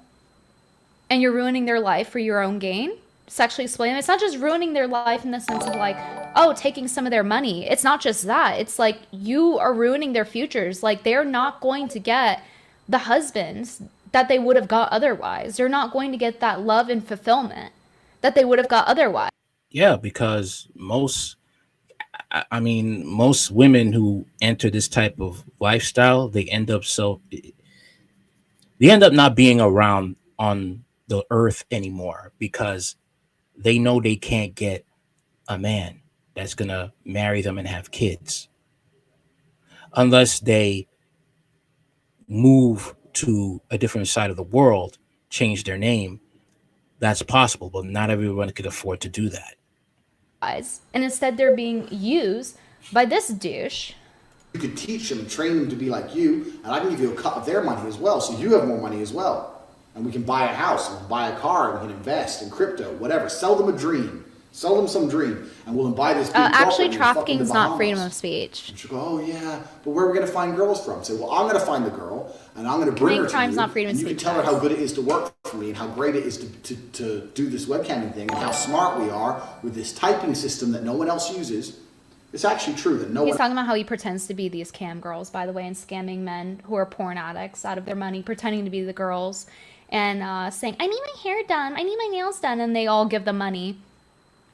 and you're ruining their life for your own gain, sexually exploiting them. It's not just ruining their life in the sense of, like, oh, taking some of their money. It's not just that. It's like you are ruining their futures. Like, they're not going to get the husbands that they would have got otherwise. They're not going to get that love and fulfillment that they would have got otherwise. Yeah, because most women who enter this type of lifestyle, they end up not being around on the earth anymore because they know they can't get a man that's gonna marry them and have kids unless they move to a different side of the world, change their name. That's possible, but not everyone could afford to do that. And instead they're being used by this douche. You could teach them and train them to be like you, and I can give you a cut of their money as well, so you have more money as well. And we can buy a house, and we can buy a car, and we can invest in crypto, whatever. Sell them a dream. Sell them some dream, and we'll buy this big actually, property trafficking in is not freedom of speech. And she'll go, oh yeah, but where are we going to find girls from? Say, well, I'm going to find the girl, and I'm going to bring her to you, not freedom and of you can speech, tell her guys. how good it is to work for me, and how great it is to do this webcamming thing, and how smart we are with this typing system that no one else uses. It's actually true that He's talking about how he pretends to be these cam girls, by the way, and scamming men who are porn addicts out of their money, pretending to be the girls, and saying, I need my hair done, I need my nails done, and they all give them money,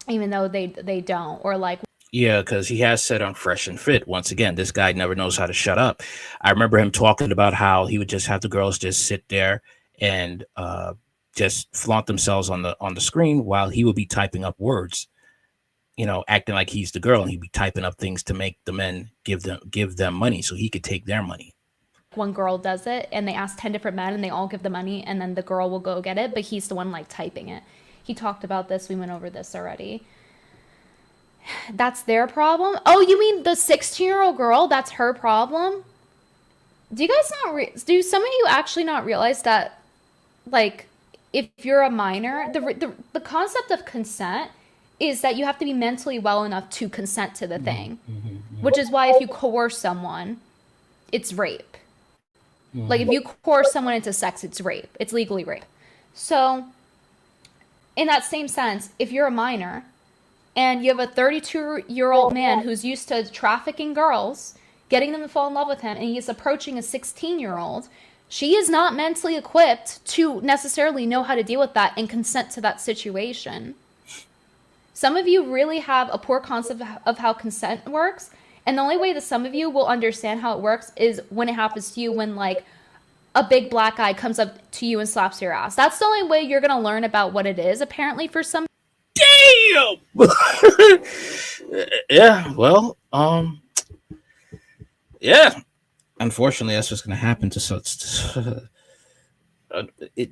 even though they don't, or like... Yeah, because he has said on Fresh and Fit, once again, this guy never knows how to shut up. I remember him talking about how he would just have the girls just sit there and just flaunt themselves on the screen while he would be typing up words, acting like he's the girl, and he'd be typing up things to make the men give them money so he could take their money. One girl does it, and they ask 10 different men, and they all give the money, and then the girl will go get it, but he's the one, like, typing it. He talked about this. We went over this already. That's their problem? Oh, you mean the 16-year-old girl? That's her problem? Do you guys not do some of you actually not realize that, like, if you're a minor, the concept of consent is that you have to be mentally well enough to consent to the thing, which is why if you coerce someone, it's rape. Like, if you coerce someone into sex, it's rape. It's legally rape. So, in that same sense, if you're a minor and you have a 32-year-old man who's used to trafficking girls, getting them to fall in love with him, and he's approaching a 16-year-old, she is not mentally equipped to necessarily know how to deal with that and consent to that situation. Some of you really have a poor concept of how consent works, and the only way that some of you will understand how it works is when it happens to you, when, like, a big black guy comes up to you and slaps your ass. That's the only way you're going to learn about what it is, apparently, for some. Damn! Yeah, well, yeah. Unfortunately, that's what's going to happen to such.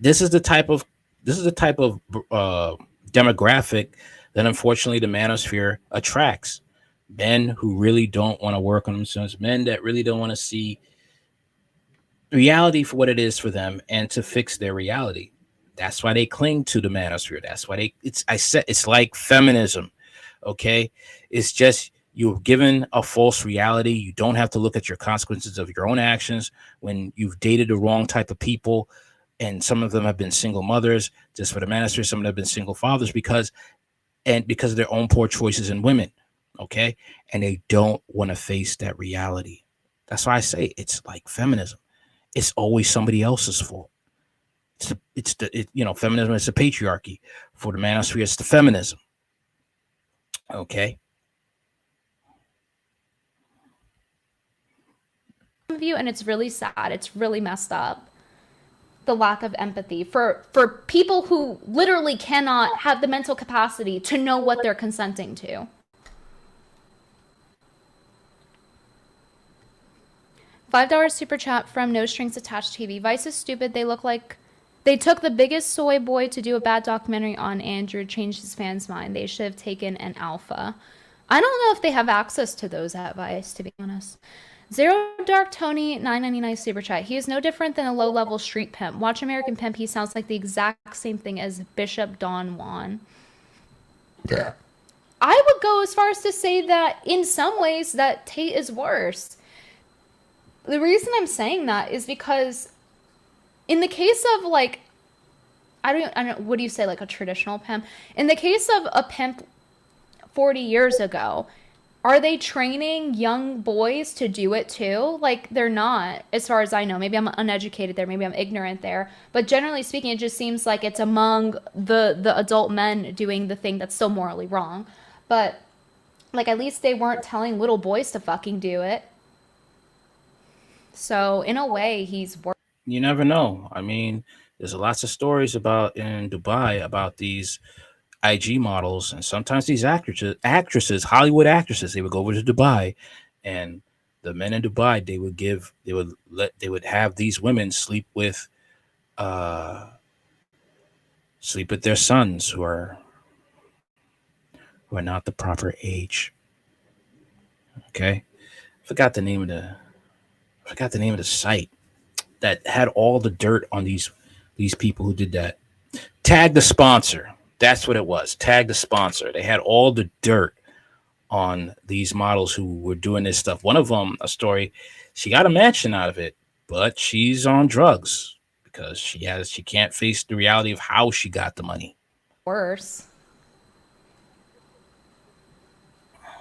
This is the type of demographic that, unfortunately, the manosphere attracts. Men who really don't want to work on themselves, men that really don't want to see reality for what it is for them and to fix their reality. That's why they cling to the manosphere. That's why it's like feminism. Okay. It's just, you're given a false reality. You don't have to look at your consequences of your own actions when you've dated the wrong type of people. And some of them have been single mothers just for the manosphere. Some of them have been single fathers because of their own poor choices in women. Okay. And they don't want to face that reality. That's why I say it's like feminism. It's always somebody else's fault. Feminism is the patriarchy. For the manosphere, it's the feminism. Okay. View, and it's really sad. It's really messed up. The lack of empathy for people who literally cannot have the mental capacity to know what they're consenting to. $5 super chat from No Strings Attached TV. Vice is stupid. They look like they took the biggest soy boy to do a bad documentary on Andrew, changed his fans' mind. They should have taken an alpha. I don't know if they have access to those at Vice, to be honest. Zero Dark Tony 999 super chat. He is no different than a low-level street pimp. Watch American Pimp. He sounds like the exact same thing as Bishop Don Juan. Yeah. I would go as far as to say that in some ways that Tate is worse. The reason I'm saying that is because in the case of, like, I don't what do you say, like a traditional pimp? In the case of a pimp 40 years ago, are they training young boys to do it too? Like, they're not, as far as I know. Maybe I'm uneducated there. Maybe I'm ignorant there. But generally speaking, it just seems like it's among the adult men doing the thing that's so morally wrong. But, like, at least they weren't telling little boys to fucking do it. So, in a way, he's worse. You never know. I mean, there's lots of stories about in Dubai about these IG models, and sometimes these actresses, Hollywood actresses, they would go over to Dubai, and the men in Dubai, they would have these women sleep with their sons who are not the proper age. Okay, forgot the name of the site that had all the dirt on these people who did that. Tag the sponsor. That's what it was. Tag the sponsor. They had all the dirt on these models who were doing this stuff. One of them, a story, she got a mansion out of it, but she's on drugs because she can't face the reality of how she got the money. Worse.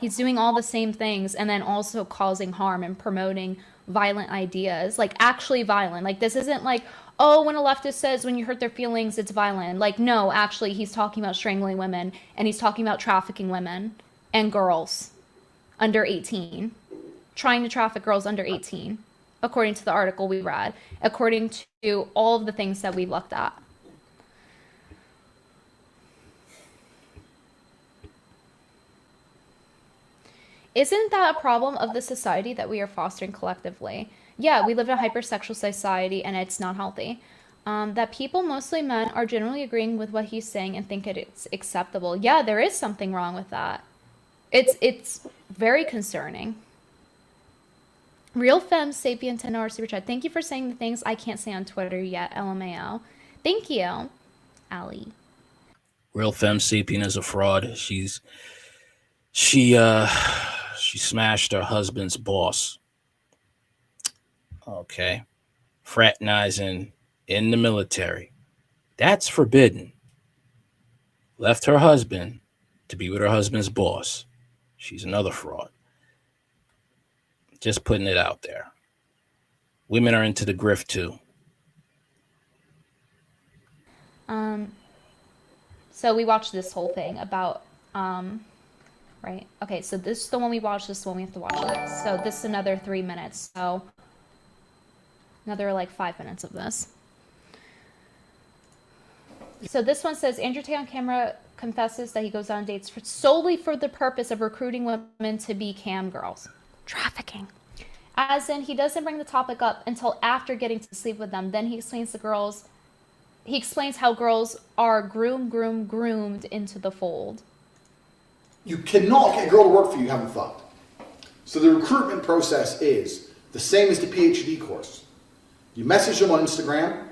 He's doing all the same things and then also causing harm and promoting violent ideas, like actually violent. Like, this isn't like, oh, when a leftist says when you hurt their feelings, it's violent. Like, no, actually, he's talking about strangling women, and he's talking about trafficking women and girls under 18, trying to traffic girls under 18, according to the article we read, according to all of the things that we've looked at. Isn't that a problem of the society that we are fostering collectively? Yeah, we live in a hypersexual society, and it's not healthy. That people, mostly men, are generally agreeing with what he's saying and think it's acceptable. Yeah, there is something wrong with that. It's very concerning. Real Femme Sapien 10 super chat. Thank you for saying the things I can't say on Twitter yet. LMAO. Thank you, Allie. Real Femme Sapien is a fraud. She smashed her husband's boss. Okay. Fraternizing in the military. That's forbidden. Left her husband to be with her husband's boss. She's another fraud. Just putting it out there. Women are into the grift too. So we watched this whole thing about right? Okay, so this is the one we watched, this is the one we have to watch next. So this is another 3 minutes. So another like 5 minutes of this. So this one says, Andrew Tate on camera confesses that he goes on dates solely for the purpose of recruiting women to be cam girls. Trafficking. As in, he doesn't bring the topic up until after getting to sleep with them. Then he explains how girls are groomed into the fold. You cannot get a girl to work for you haven't fucked. So the recruitment process is the same as the PhD course. You message them on Instagram.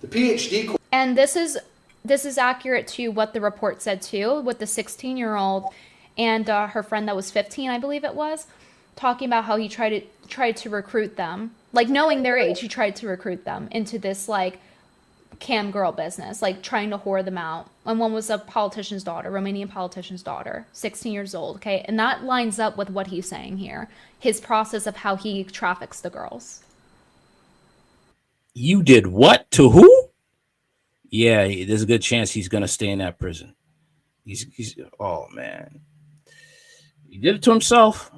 The PhD course. And this is accurate to what the report said too, with the 16-year-old and her friend that was 15, I believe it was, talking about how he tried to recruit them, like knowing their age, he tried to recruit them into this like cam girl business, like trying to whore them out. And one was a politician's daughter, Romanian politician's daughter, 16 years old. Okay, and that lines up with what he's saying here, his process of how he traffics the girls. You did what to who? Yeah, there's a good chance he's gonna stay in that prison. He's oh man, he did it to himself.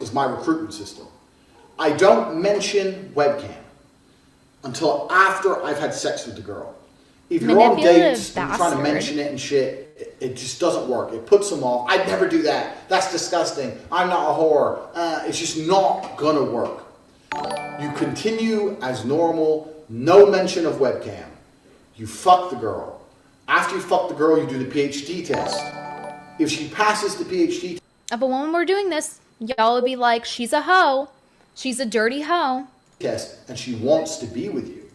Is my recruitment system. I don't mention webcam until after I've had sex with the girl. If you're on dates and you're trying to mention it and shit, it just doesn't work. It puts them off. I'd never do that. That's disgusting. I'm not a whore. It's just not gonna work. You continue as normal, no mention of webcam. You fuck the girl. After you fuck the girl, you do the PhD test. If she passes the PhD test. But when we're doing this, y'all would be like, she's a hoe. She's a dirty hoe. Test, and she wants to be with you.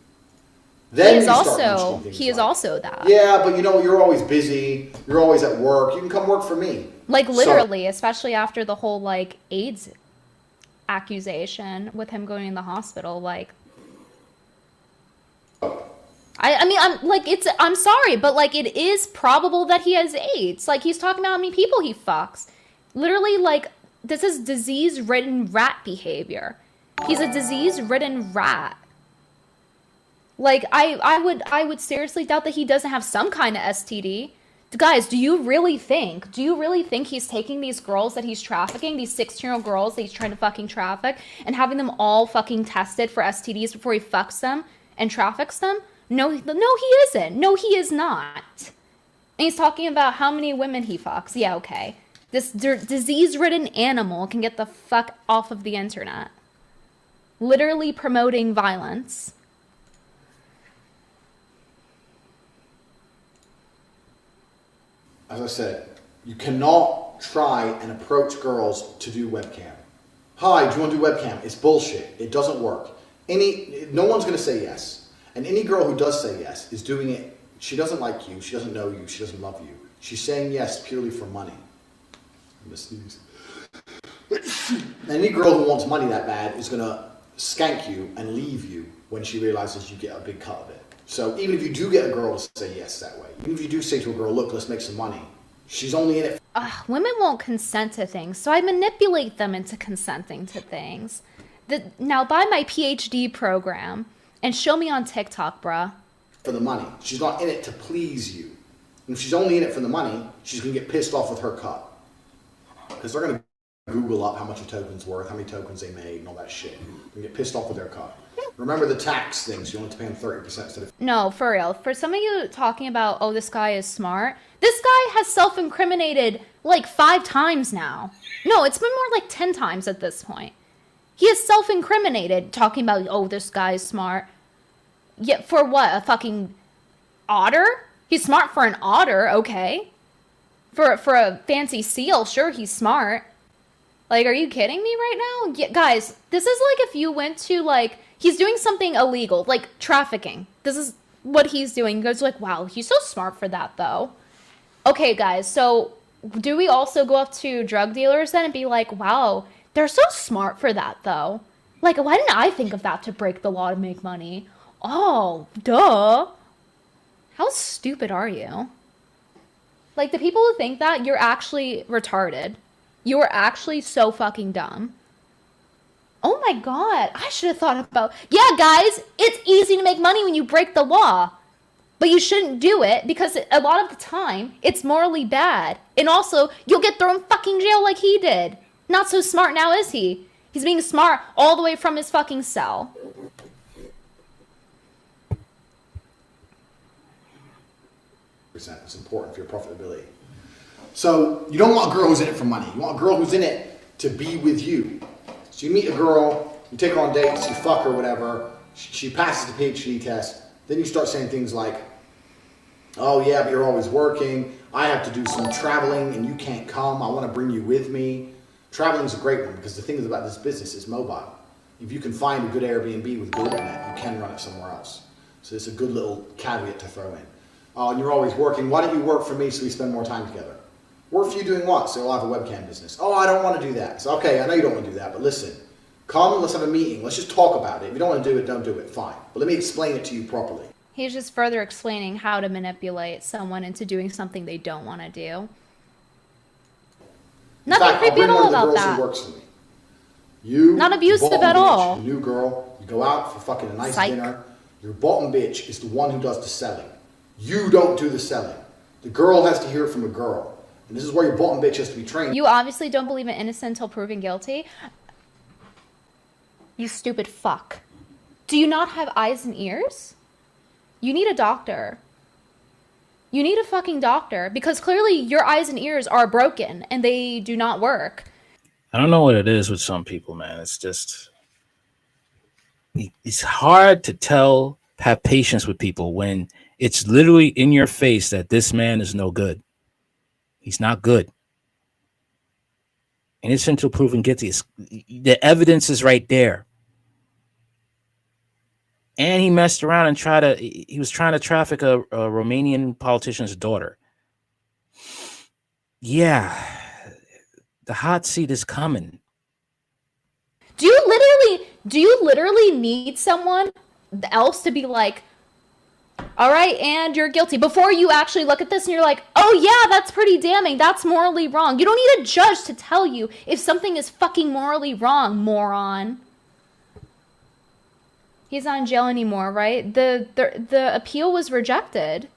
Then he is also that. Yeah, but you know, you're always busy. You're always at work. You can come work for me. Like literally, especially after the whole like AIDS accusation with him going in the hospital. Like, I mean, I'm sorry, but like it is probable that he has AIDS. Like he's talking about how many people he fucks. Literally, like this is disease-ridden rat behavior. He's a disease-ridden rat. Like I would seriously doubt that he doesn't have some kind of STD. Guys, do you really think he's taking these girls that he's trafficking, these 16-year-old girls that he's trying to fucking traffic, and having them all fucking tested for STDs before he fucks them and traffics them? No, he isn't. No, he is not. And he's talking about how many women he fucks. Yeah, okay. This disease-ridden animal can get the fuck off of the internet. Literally promoting violence. As I said, you cannot try and approach girls to do webcam. Hi, do you want to do webcam? It's bullshit. It doesn't work. No one's going to say yes. And any girl who does say yes is doing it. She doesn't like you. She doesn't know you. She doesn't love you. She's saying yes purely for money. I'm going to sneeze. Any girl who wants money that bad is going to skank you and leave you when she realizes you get a big cut of it. So even if you do get a girl to say yes that way, even if you do say to a girl, look, let's make some money, she's only in it. Women won't consent to things, so I manipulate them into consenting to things. Now buy my PhD program and show me on TikTok, bruh. For the money. She's not in it to please you. And if she's only in it for the money, she's going to get pissed off with her cut. Because they're going to Google up how much a token's worth, how many tokens they made, and all that shit. And get pissed off with their cut. Remember the tax things. You only have to pay them 30% instead of... No, for real. For some of you talking about, oh, this guy is smart. This guy has self-incriminated like 5 times now. No, it's been more like 10 times at this point. He has self-incriminated talking about, oh, this guy is smart. Yeah, for what? A fucking otter? He's smart for an otter, okay. For a fancy seal, sure, he's smart. Like, are you kidding me right now? Yeah, guys, this is like if you went to, like, he's doing something illegal, like trafficking. This is what he's doing. You guys are like, wow, he's so smart for that, though. Okay, guys, so do we also go up to drug dealers then and be like, wow, they're so smart for that, though? Like, why didn't I think of that to break the law to make money? Oh, duh. How stupid are you? Like, the people who think that, you're actually retarded. You are actually so fucking dumb. Oh my god, I should have thought about... Yeah, guys, it's easy to make money when you break the law. But you shouldn't do it because a lot of the time, it's morally bad. And also, you'll get thrown in fucking jail like he did. Not so smart now, is he? He's being smart all the way from his fucking cell. It's important for your profitability. So you don't want a girl who's in it for money. You want a girl who's in it to be with you. So you meet a girl, you take her on dates, you fuck her, whatever. She passes the PhD test. Then you start saying things like, oh yeah, but you're always working. I have to do some traveling and you can't come. I want to bring you with me. Traveling is a great one because the thing about this business is mobile. If you can find a good Airbnb with good internet, you can run it somewhere else. So it's a good little caveat to throw in. Oh, and you're always working. Why don't you work for me so we spend more time together? Work for you doing what? So you'll have a webcam business. Oh, I don't want to do that. So, okay, I know you don't want to do that, but listen. Come, let's have a meeting. Let's just talk about it. If you don't want to do it, don't do it. Fine. But let me explain it to you properly. He's just further explaining how to manipulate someone into doing something they don't want to do. Nothing creepy at all about that. Works for me. You, not abusive at all. New girl, you go out for fucking a nice dinner. Your bottom bitch is the one who does the selling. You don't do the selling. The girl has to hear it from a girl. And this is where your bottom bitch has to be trained. You obviously don't believe in innocent until proven guilty. You stupid fuck. Do you not have eyes and ears? You need a doctor. You need a fucking doctor because clearly your eyes and ears are broken and they do not work. I don't know what it is with some people, man. It's just, it's hard to have patience with people when it's literally in your face that this man is no good. He's not good. Innocent until proven guilty. The evidence is right there. And he messed around and he was trying to traffic a Romanian politician's daughter. Yeah, the hot seat is coming. Do you literally need someone else to be like, all right, and you're guilty, before you actually look at this and you're like, oh yeah, that's pretty damning. That's morally wrong. You don't need a judge to tell you if something is fucking morally wrong, moron. He's not in jail anymore, right? The appeal was rejected.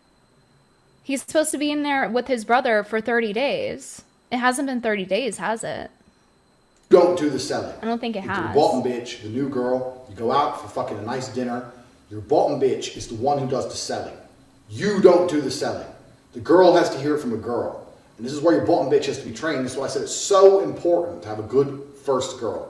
He's supposed to be in there with his brother for 30 days. It hasn't been 30 days, has it? Don't do the selling. I don't think it has. Your bottom bitch, the new girl, you go out for fucking a nice dinner. Your bottom bitch is the one who does the selling. You don't do the selling. The girl has to hear it from a girl. And this is where your bottom bitch has to be trained. That's why I said it's so important to have a good first girl.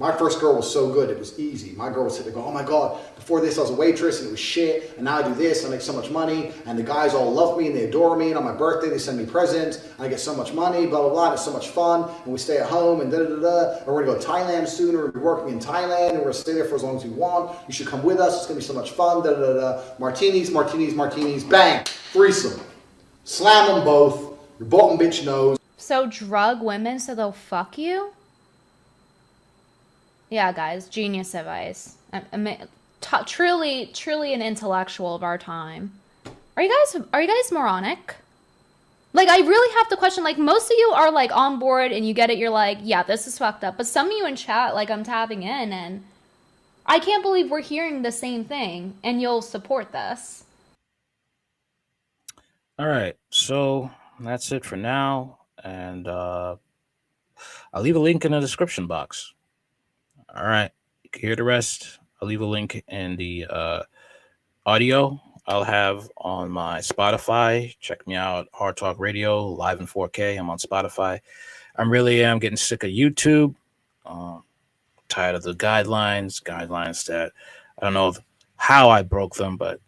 My first girl was so good, it was easy. My girl would sit there and go, oh my God, before this I was a waitress and it was shit, and now I do this, and I make so much money, and the guys all love me and they adore me, and on my birthday they send me presents, and I get so much money, blah, blah, blah, and it's so much fun, and we stay at home, and da-da-da-da, and we're gonna go to Thailand soon, or we're working in Thailand, and we're gonna stay there for as long as we want, you should come with us, it's gonna be so much fun, da-da-da-da, martinis, martinis, martinis, bang, threesome. Slam them both, your bottom bitch knows. So drug women so they'll fuck you? Yeah, guys, genius advice. Truly an intellectual of our time. Are you guys moronic? Like, I really have to question, like, most of you are, like, on board and you get it, you're like, yeah, this is fucked up. But some of you in chat, like, I'm tapping in and I can't believe we're hearing the same thing and you'll support this. All right, so that's it for now. And I'll leave a link in the description box. All right, you can hear the rest. I'll leave a link in the audio I'll have on my Spotify. Check me out, Hard Talk Radio, live in 4K. I'm on Spotify. I really am getting sick of YouTube. Tired of the guidelines that I don't know how I broke them, but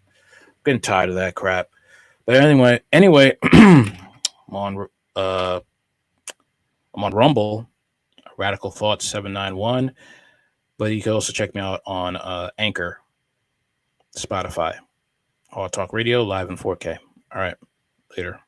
I'm getting tired of that crap. But anyway, I'm on Rumble. I Radical Thoughts 791. But you can also check me out on Anchor, Spotify, All Talk Radio, live in 4K. All right, later.